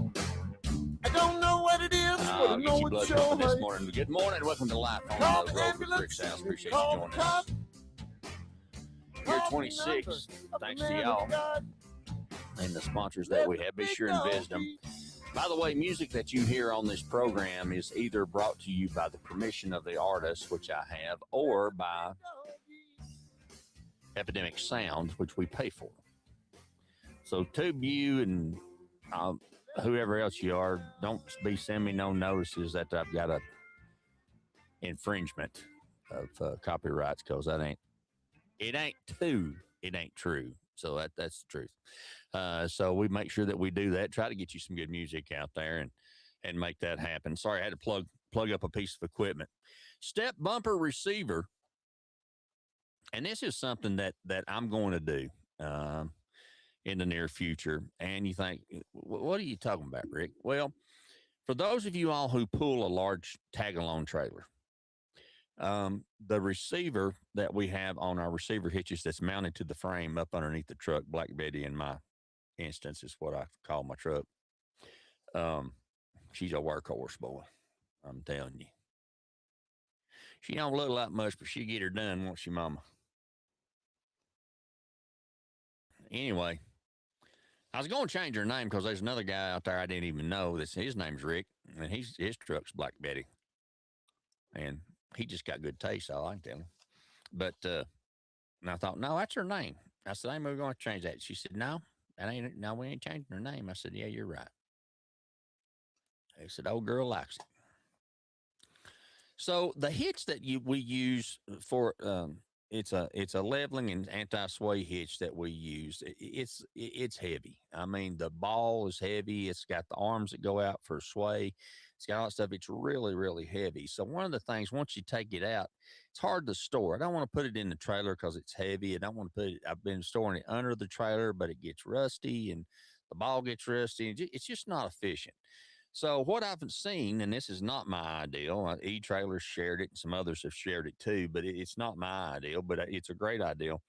I don't know what it is, but I'll I get know you blood it's pumping your this hurt. morning. Good morning. Welcome to Life Call on the the Road with ambulance. Rick's House. Appreciate you Call joining the us. cop. Year Call the 26. number of Thanks the to man y'all of God. and the sponsors that we have. Be sure and visit them. By the way, music that you hear on this program is either brought to you by the permission of the artist, which I have, or by Epidemic Sound, which we pay for. So, to you and whoever else you are, don't be sending me no notices that I've got a infringement of copyrights, because it ain't true. So that's the truth. So we make sure that we do that. Try to get you some good music out there and make that happen. Sorry, I had to plug up a piece of equipment. Step bumper receiver, and this is something that I'm going to do in the near future. And you think, what are you talking about, Rick? Well, for those of you all who pull a large tag-along trailer, the receiver that we have on our receiver hitches that's mounted to the frame up underneath the truck, Black Betty in my instance is what I call my truck. She's a workhorse, boy. I'm telling you. She don't look like much, but she get her done, won't she, Mama? Anyway, I was going to change her name because there's another guy out there I didn't even know. His name's Rick, and his truck's Black Betty. And he just got good taste, all I can tell him. But and I thought, no, that's her name. I said, we're going to change that. She said, no, we ain't changing her name. I said, yeah, you're right. They said, old girl likes it. So the hitch that we use for it's a leveling and anti-sway hitch that we use. It's heavy. I mean, the ball is heavy. It's got the arms that go out for sway. It's got all that stuff. It's really, really heavy. So one of the things, once you take it out, it's hard to store. I don't want to put it in the trailer because it's heavy. I don't want to put it, I've been storing it under the trailer, but it gets rusty and the ball gets rusty. It's just not efficient. So what I've seen, and this is not my ideal, E-Trailers shared it, and some others have shared it too, but it's not my ideal, but it's a great ideal.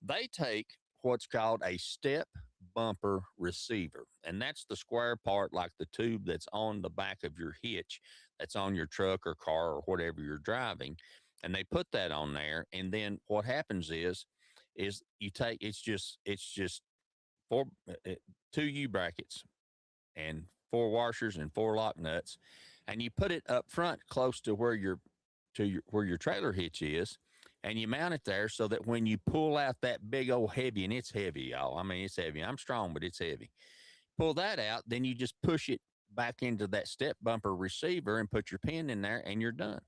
They take what's called a step bumper receiver, and that's the square part like the tube that's on the back of your hitch that's on your truck or car or whatever you're driving, and they put that on there, and then what happens is you take, it's just 2 U-brackets and 4 washers and 4 lock nuts, and you put it up front close to where your trailer hitch is, and you mount it there so that when you pull out that big old heavy, and it's heavy, y'all. I mean, it's heavy. I'm strong, but it's heavy. Pull that out, then you just push it back into that step bumper receiver and put your pin in there, and you're done.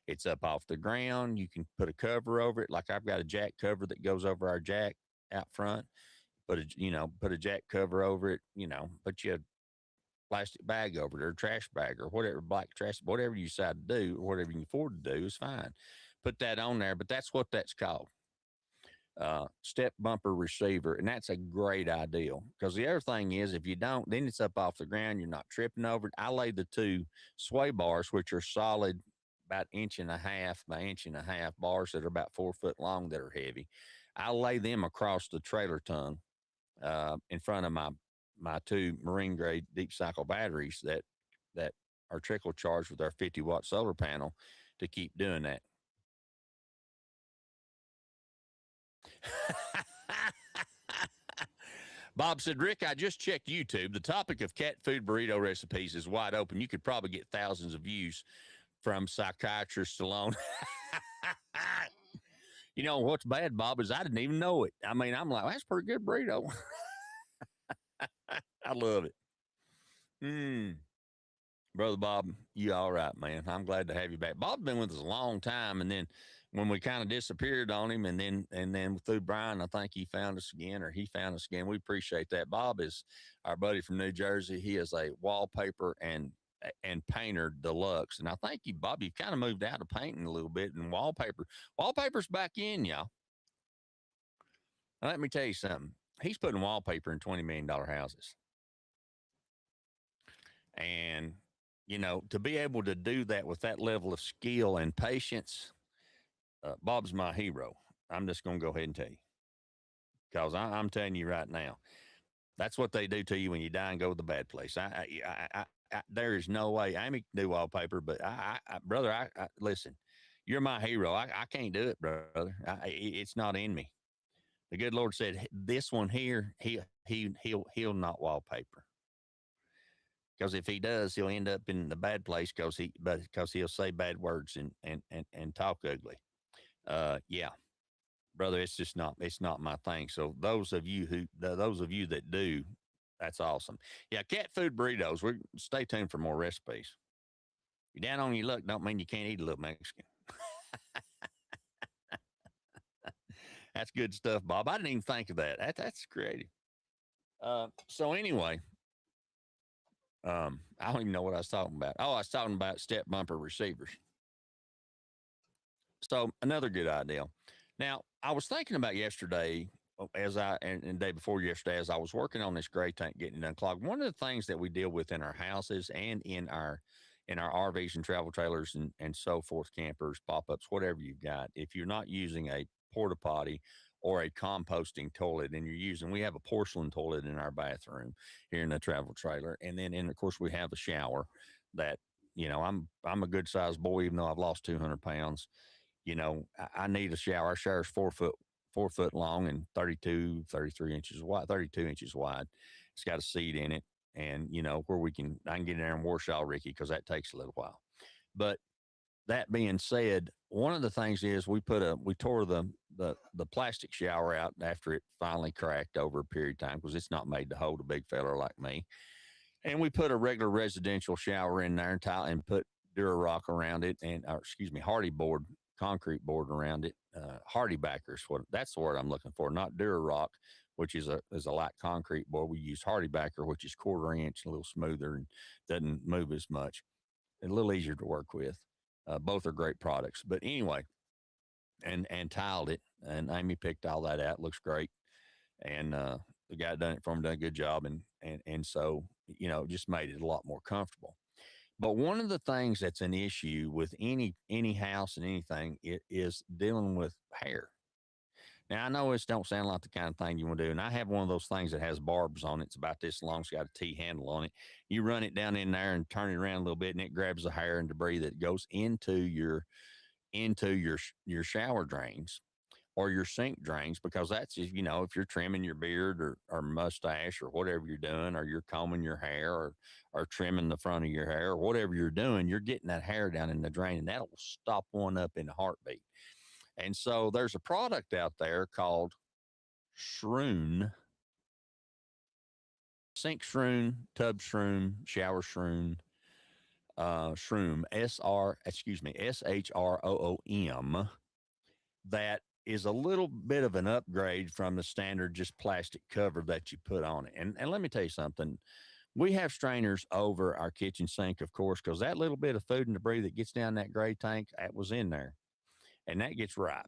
It's up off the ground. You can put a cover over it. Like I've got a jack cover that goes over our jack out front. Put a jack cover over it, put you a plastic bag over it or a trash bag or whatever, black trash, whatever you decide to do or whatever you can afford to do is fine. Put that on there, but that's what that's called. Step bumper receiver. And that's a great ideal because the other thing is if you don't, then it's up off the ground. You're not tripping over it. I lay the 2 sway bars, which are solid, about 1.5 by 1.5 bars that are about 4 foot long that are heavy. I lay them across the trailer tongue in front of my 2 marine grade deep cycle batteries that are trickle charged with our 50-watt solar panel to keep doing that. Bob said, Rick, I just checked YouTube. The topic of cat food burrito recipes is wide open. You could probably get thousands of views from psychiatrists alone. You know, what's bad, Bob, is I didn't even know it. I mean, I'm like, that's a pretty good burrito. I love it. Brother Bob, you all right, man. I'm glad to have you back. Bob's been with us a long time, and then when we kind of disappeared on him, and then through Brian, I think he found us again. We appreciate that. Bob is our buddy from New Jersey. He is a wallpaper and painter deluxe, and I think Bob, you kind of moved out of painting a little bit, and wallpaper's back in, y'all. Now, let me tell you something. He's putting wallpaper in $20 million houses. And, you know, to be able to do that with that level of skill and patience, Bob's my hero. I'm just going to go ahead and tell you, because I'm telling you right now, that's what they do to you when you die and go to the bad place. There is no way. Amy can do wallpaper, but brother, listen. You're my hero. I can't do it, brother. It's not in me. The good Lord said, "This one here, he'll not wallpaper, because if he does, he'll end up in the bad place because he'll say bad words and talk ugly." Yeah, brother, it's not my thing. So those of you that do, that's awesome. Yeah, cat food burritos. Stay tuned for more recipes. You're down on your luck don't mean you can't eat a little Mexican. That's good stuff, Bob. I didn't even think of that. That's creative. So anyway, I don't even know what I was talking about. Oh, I was talking about step bumper receivers. So another good idea. Now, I was thinking about yesterday and the day before yesterday, as I was working on this gray tank, getting it unclogged. One of the things that we deal with in our houses and in our RVs and travel trailers and so forth, campers, pop-ups, whatever you've got, if you're not using a porta potty or a composting toilet and we have a porcelain toilet in our bathroom here in the travel trailer. And then, of course, we have a shower that, you know, I'm a good sized boy, even though I've lost 200 pounds. You know, I need a shower. Our shower's 4 foot long and 33 inches wide, 32 inches wide. It's got a seat in it. And, you know, I can get in there and wash all Ricky, because that takes a little while. But that being said, one of the things is we tore the plastic shower out after it finally cracked over a period of time, because it's not made to hold a big fella like me. And we put a regular residential shower in there and put Durarock around it, Hardy board, concrete board around it. Hardy backers, that's the word I'm looking for, not Durarock, which is a light concrete board. We use Hardy backer, which is 1/4 inch, a little smoother and doesn't move as much, and a little easier to work with. Both are great products. But anyway, and tiled it, and Amy picked all that out. Looks great. And the guy done it for him, done a good job. And so, you know, just made it a lot more comfortable. But one of the things that's an issue with any house and anything, it is dealing with hair. Now, I know this don't sound like the kind of thing you want to do. And I have one of those things that has barbs on it. It's about this long. It's got a T handle on it. You run it down in there and turn it around a little bit, and it grabs the hair and debris that goes into your shower drains or your sink drains, because that's, you know, if you're trimming your beard or mustache or whatever you're doing, or you're combing your hair or trimming the front of your hair or whatever you're doing, you're getting that hair down in the drain, and that'll stop one up in a heartbeat. And so there's a product out there called Shroon, sink Shroon, tub Shroon, shower Shroon, Shroom, SHROOM, that is a little bit of an upgrade from the standard just plastic cover that you put on it. And let me tell you something. We have strainers over our kitchen sink, of course, because that little bit of food and debris that gets down that gray tank, that was in there, and that gets ripe.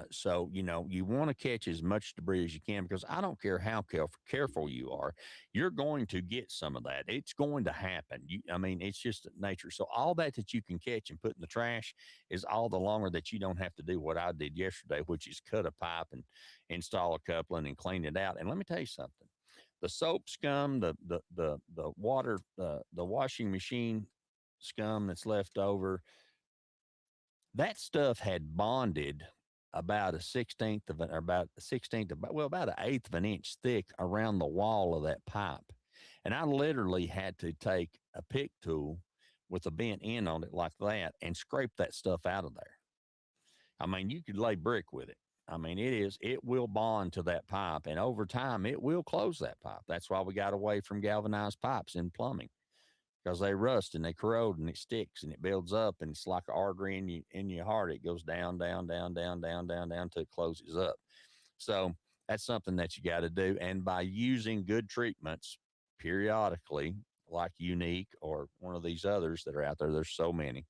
So, you know, you want to catch as much debris as you can, because I don't care how careful you are, you're going to get some of that. It's going to happen. It's just nature. So all that you can catch and put in the trash is all the longer that you don't have to do what I did yesterday, which is cut a pipe and install a coupling and clean it out. And let me tell you something. The soap scum, the water, the washing machine scum that's left over, that stuff had bonded about an 1/8 of an inch thick around the wall of that pipe. And I literally had to take a pick tool with a bent end on it like that and scrape that stuff out of there. I mean, you could lay brick with it. I mean, it will bond to that pipe, and over time it will close that pipe. That's why we got away from galvanized pipes in plumbing, because they rust and they corrode and it sticks and it builds up, and it's like an artery in your heart. It goes down, down, down, down, down, down, down till it closes up. So that's something that you got to do. And by using good treatments periodically, like Unique or one of these others that are out there, there's so many.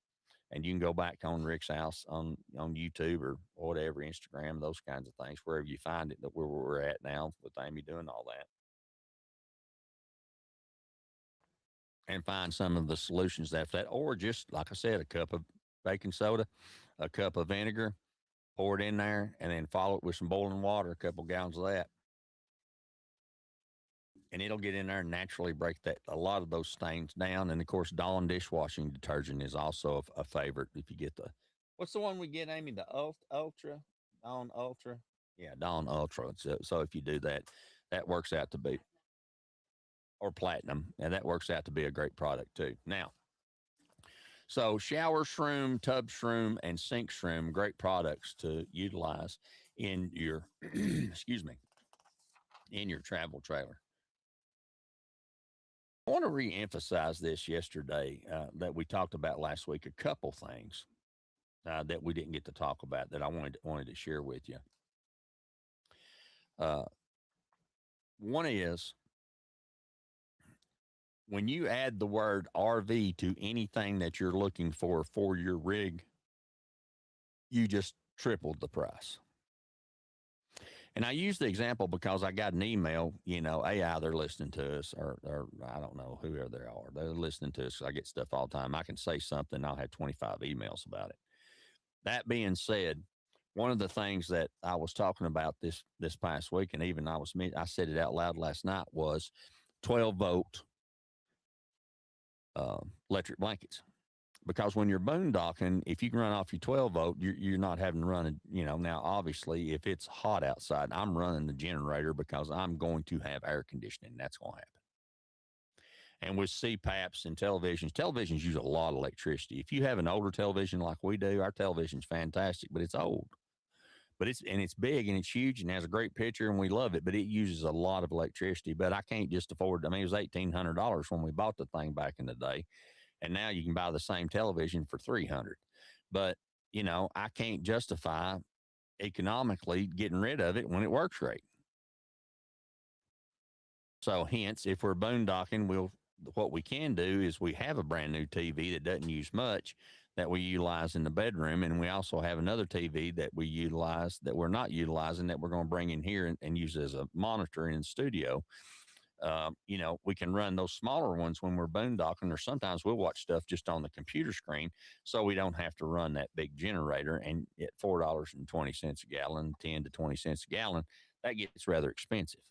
And you can go back on Rick's House on YouTube or whatever, Instagram, those kinds of things, wherever you find it, that where we're at now with Amy doing all that. and find some of the solutions after that. Or just, like I said, a cup of baking soda, a cup of vinegar, pour it in there, and then follow it with some boiling water, a couple gallons of that. And it'll get in there and naturally break a lot of those stains down. And of course, Dawn dishwashing detergent is also a favorite. If you get what's the one we get, Amy? The Ultra, Dawn Ultra. Yeah, Dawn Ultra. So if you do that, that works out to be, or Platinum, and that works out to be a great product too. Now, so shower shroom, tub shroom, and sink shroom, great products to utilize in your, excuse me, in your travel trailer. I want to re-emphasize this yesterday that we talked about last week, a couple things that we didn't get to talk about that I wanted to share with you. One is, when you add the word RV to anything that you're looking for your rig, you just tripled the price. And I use the example because I got an email, AI, they're listening to us, or I don't know, whoever they are. They're listening to us. I get stuff all the time. I can say something, I'll have 25 emails about it. That being said, one of the things that I was talking about this past week, and even I said it out loud last night, was 12-volt electric blankets. Because when you're boondocking, if you can run off your 12-volt, you're not having to run now, obviously, if it's hot outside, I'm running the generator because I'm going to have air conditioning. That's going to happen. And with CPAPs and televisions use a lot of electricity. If you have an older television like we do, our television's fantastic, but it's old. But it's big and it's huge and has a great picture and we love it, but it uses a lot of electricity. But I can't just afford it. I mean, it was $1,800 when we bought the thing back in the day. And now you can buy the same television for $300. But, I can't justify economically getting rid of it when it works great. So hence, if we're boondocking, what we can do is we have a brand new TV that doesn't use much that we utilize in the bedroom. And we also have another TV that we utilize that we're not utilizing that we're going to bring in here and use as a monitor in the studio. We can run those smaller ones when we're boondocking, or sometimes we'll watch stuff just on the computer screen so we don't have to run that big generator. And at $4.20 a gallon, 10 to 20 cents a gallon, that gets rather expensive.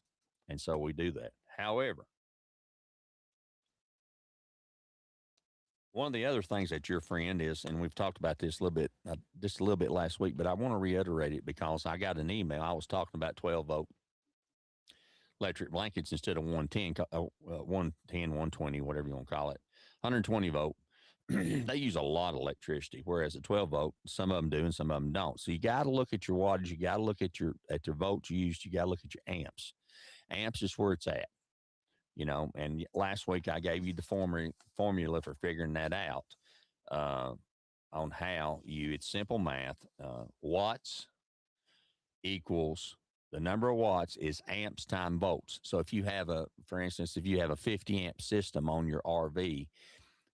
And so we do that. However, one of the other things that your friend is, and we've talked about this just a little bit last week, but I want to reiterate it because I got an email. I was talking about 12-volt electric blankets instead of 110, 120, whatever you want to call it, 120 volt. They use a lot of electricity, whereas a 12-volt, some of them do and some of them don't. So you got to look at your wattage. You got to look at your volts used. You got to look at your amps. Amps is where it's at, and last week I gave you the formula for figuring that out on how it's simple math. Watts equals the number of watts is amps times volts. So if you have for instance, if you have a 50 amp system on your RV,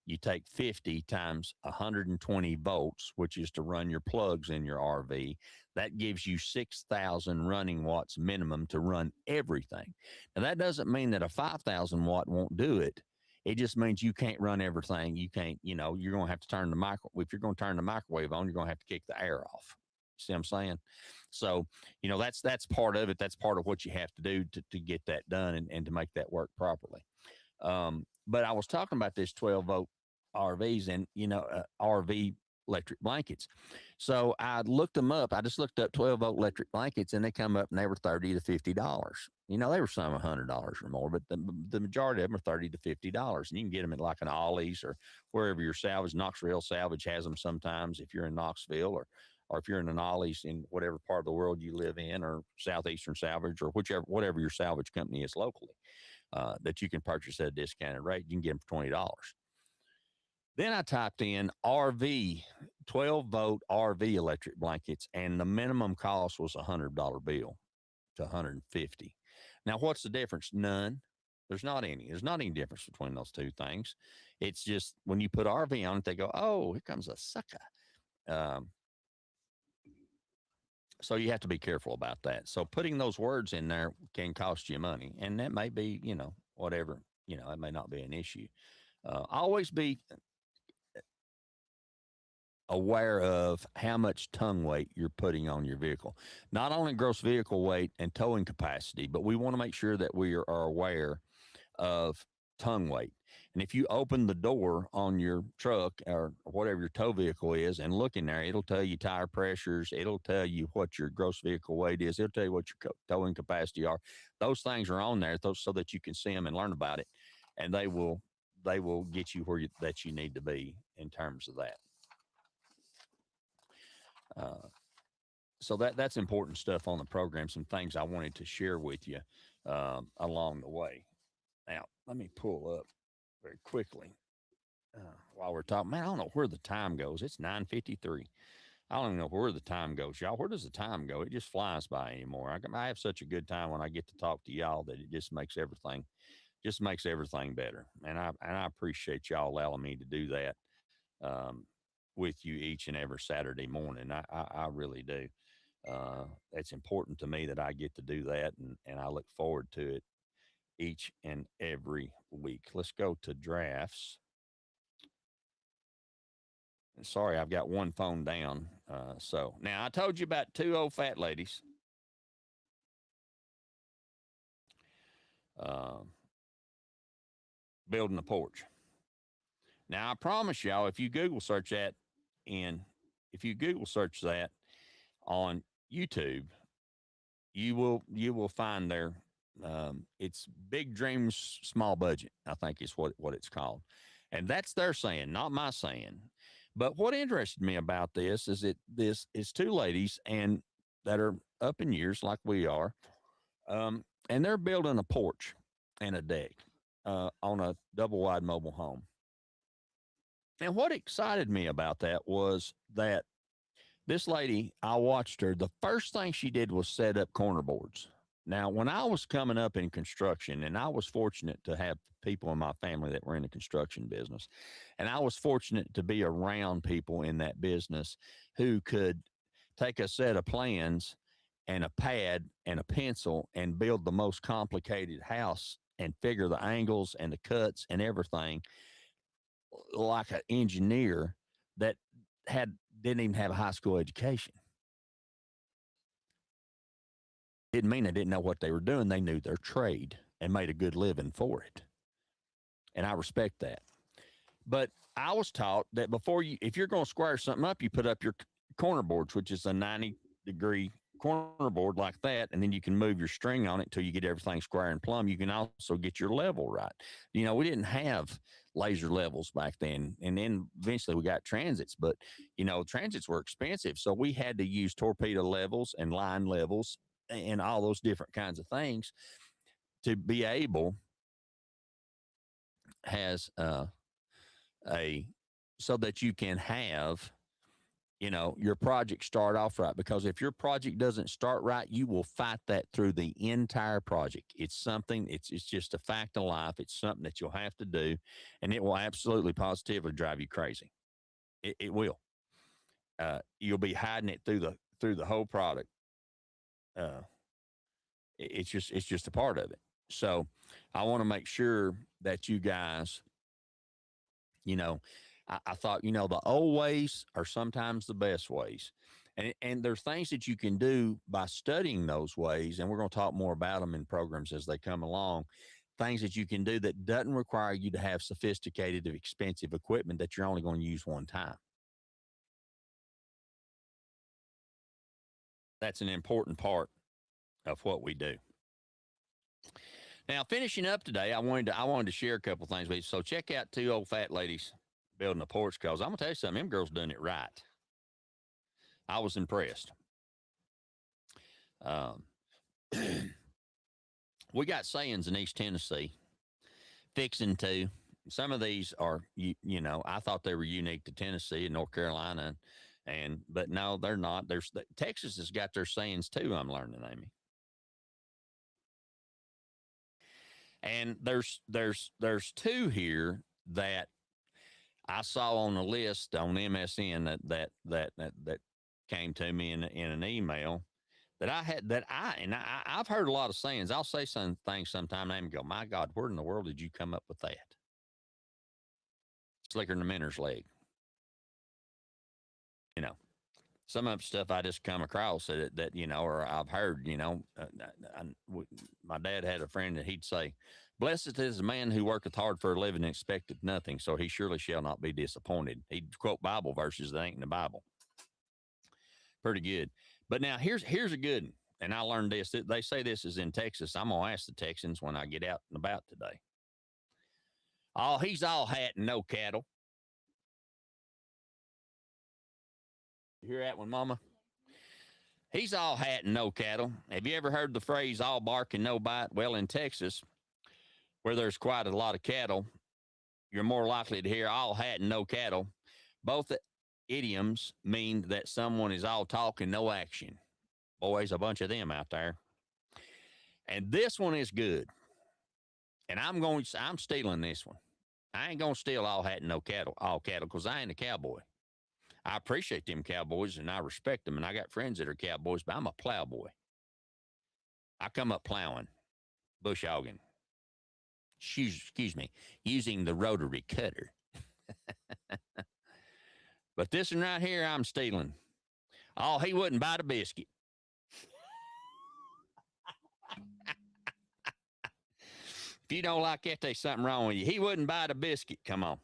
you take 50 times 120 volts, which is to run your plugs in your RV. That gives you 6,000 running watts minimum to run everything. Now that doesn't mean that a 5,000 watt won't do it. It just means you can't run everything. You can't, you're going to have to turn if you're going to turn the microwave on, you're going to have to kick the air off. See what I'm saying? So, that's part of it. That's part of what you have to do to get that done and to make that work properly. But I was talking about this 12-volt RVs and, RV electric blankets. So I looked them up. I just looked up 12-volt electric blankets and they come up and they were $30 to $50. They were some $100 or more, but the majority of them are $30 to $50. And you can get them at like an Ollie's or wherever you're salvaged. Knoxville Salvage has them sometimes if you're in Knoxville, or if you're in an Ollie's in whatever part of the world you live in, or Southeastern Salvage, or whatever your salvage company is locally, that you can purchase at a discounted rate. You can get them for $20. Then I typed in RV, 12-volt RV electric blankets, and the minimum cost was a $100 bill to $150. Now, what's the difference? None. There's not any. There's not any difference between those two things. It's just when you put RV on it, they go, oh, here comes a sucker. So you have to be careful about that. So putting those words in there can cost you money, and that may be, whatever, it may not be an issue. Always be aware of how much tongue weight you're putting on your vehicle. Not only gross vehicle weight and towing capacity, but we want to make sure that we are aware of tongue weight. And if you open the door on your truck or whatever your tow vehicle is and look in there, it'll tell you tire pressures. It'll tell you what your gross vehicle weight is. It'll tell you what your towing capacity are. Those things are on there so that you can see them and learn about it. And they will get you where that you need to be in terms of that. So that's important stuff on the program. Some things I wanted to share with you along the way. Now, let me pull up very quickly while we're talking. Man, I don't know where the time goes. It's 9:53. I don't even know where the time goes, y'all. Where does the time go? It just flies by anymore. I have such a good time when I get to talk to y'all that it just makes everything better. And I appreciate y'all allowing me to do that with you each and every Saturday morning. I really do. It's important to me that I get to do that, and I look forward to it each and every week. Let's go to drafts. Sorry, I've got one phone down. So now I told you about two old fat ladies. Building a porch. Now I promise y'all, if you Google search that on YouTube, you will find their it's Big Dreams, Small Budget, I think is what it's called. And that's their saying, not my saying. But what interested me about this is this is two ladies and that are up in years like we are, and they're building a porch and a deck on a double wide mobile home. And what excited me about that was that this lady, I watched her, the first thing she did was set up corner boards. Now, when I was coming up in construction, and I was fortunate to have people in my family that were in the construction business, and I was fortunate to be around people in that business who could take a set of plans and a pad and a pencil and build the most complicated house and figure the angles and the cuts and everything like an engineer that didn't even have a high school education. Didn't mean they didn't know what they were doing. They knew their trade and made a good living for it. And I respect that. But I was taught that if you're going to square something up, you put up your corner boards, which is a 90-degree corner board like that, and then you can move your string on it until you get everything square and plumb. You can also get your level right. You know, we didn't have laser levels back then, and then eventually we got transits, but you know, transits were expensive, so we had to use torpedo levels and line levels and all those different kinds of things to be able so that you can have, you know, your project start off right. Because if your project doesn't start right, you will fight that through the entire project. It's something, it's just a fact of life. It's something that you'll have to do, and it will absolutely positively drive you crazy. It will. You'll be hiding it through the whole product. It's just a part of it. So I want to make sure that you guys, you know, I thought, you know, the old ways are sometimes the best ways. And there's things that you can do by studying those ways. And we're going to talk more about them in programs as they come along. Things that you can do that doesn't require you to have sophisticated, expensive equipment that you're only going to use one time. That's an important part of what we do. Now, finishing up today, I wanted to share a couple things with you. So check out two old fat ladies building a porch, because I'm going to tell you something, them girls doing it right. I was impressed. We got sayings in East Tennessee, fixing to. Some of these are, you know, I thought they were unique to Tennessee and North Carolina, but no, they're not. Texas has got their sayings too, I'm learning, Amy. And there's two here that I saw on a list on MSN that came to me in an email I've heard a lot of sayings. I'll say some things sometime and go, my God, where in the world did you come up with that? slicker than a minnows leg. You know, some of the stuff I just come across that you know, or I've heard, you know, my dad had a friend that he'd say, "Blessed is the man who worketh hard for a living and expecteth nothing, so he surely shall not be disappointed." He'd quote Bible verses that ain't in the Bible. Pretty good. But now here's a good one, and I learned this. They say this is in Texas. I'm gonna ask the Texans when I get out and about today. Oh, he's all hat and no cattle. You hear that one, Mama? He's all hat and no cattle. Have you ever heard the phrase all bark and no bite? Well, in Texas, where there's quite a lot of cattle, you're more likely to hear all hat and no cattle. Both idioms mean that someone is all talk and no action. Boys, a bunch of them out there. And this one is good. And I'm stealing this one. I ain't going to steal all hat and no cattle, all cattle, because I ain't a cowboy. I appreciate them cowboys and I respect them. And I got friends that are cowboys, but I'm a plowboy. I come up plowing, bush hogging. Excuse me, using the rotary cutter. But this one right here, I'm stealing. Oh, he wouldn't bite a biscuit. If you don't like that, there's something wrong with you. He wouldn't bite a biscuit. Come on.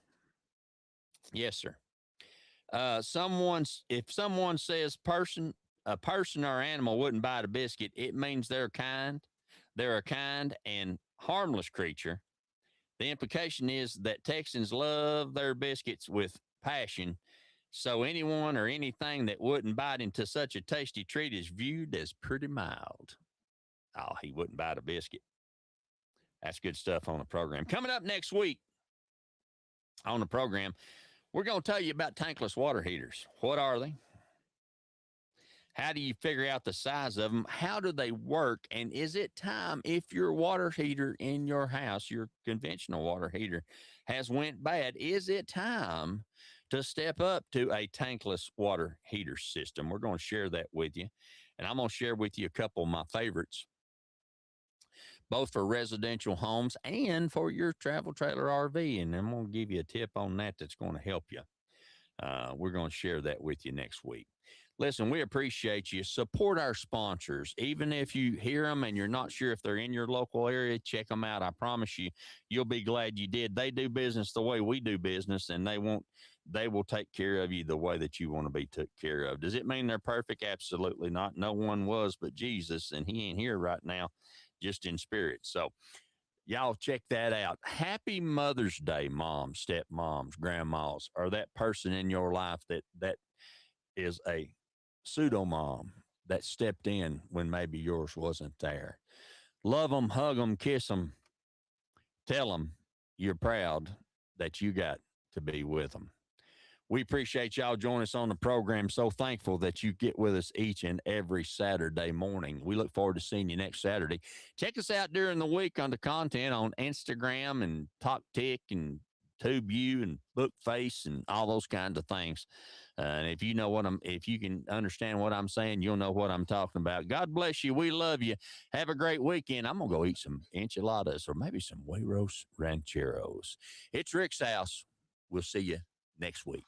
Yes, sir. If someone says a person or animal wouldn't bite a biscuit, it means they're kind. They're a kind and harmless creature. The implication is that Texans love their biscuits with passion. So anyone or anything that wouldn't bite into such a tasty treat is viewed as pretty mild. Oh, he wouldn't bite a biscuit. That's good stuff on the program. Coming up next week on the program, we're going to tell you about tankless water heaters. What are they? How do you figure out the size of them? How do they work? And is it time, if your water heater in your house, your conventional water heater, has went bad, is it time to step up to a tankless water heater system? We're going to share that with you. And I'm going to share with you a couple of my favorites, both for residential homes and for your travel trailer RV. And I'm going to give you a tip on that that's going to help you. We're going to share that with you next week. Listen, we appreciate you. Support our sponsors. Even if you hear them and you're not sure if they're in your local area, check them out. I promise you, you'll be glad you did. They do business the way we do business, and they will take care of you the way that you want to be took care of. Does it mean they're perfect? Absolutely not. No one was but Jesus, and he ain't here right now, just in spirit. So y'all check that out. Happy Mother's Day, moms, stepmoms, grandmas, or that person in your life that is a pseudo mom that stepped in when maybe yours wasn't there. Love them, hug them, kiss them. Tell them you're proud that you got to be with them. We appreciate y'all joining us on the program. So thankful that you get with us each and every Saturday morning. We look forward to seeing you next Saturday. Check us out during the week on the content on Instagram and TalkTick and TubeU and BookFace and all those kinds of things. And if you know if you can understand what I'm saying, you'll know what I'm talking about. God bless you. We love you. Have a great weekend. I'm going to go eat some enchiladas or maybe some Hueros Rancheros. It's Rick's House. We'll see you next week.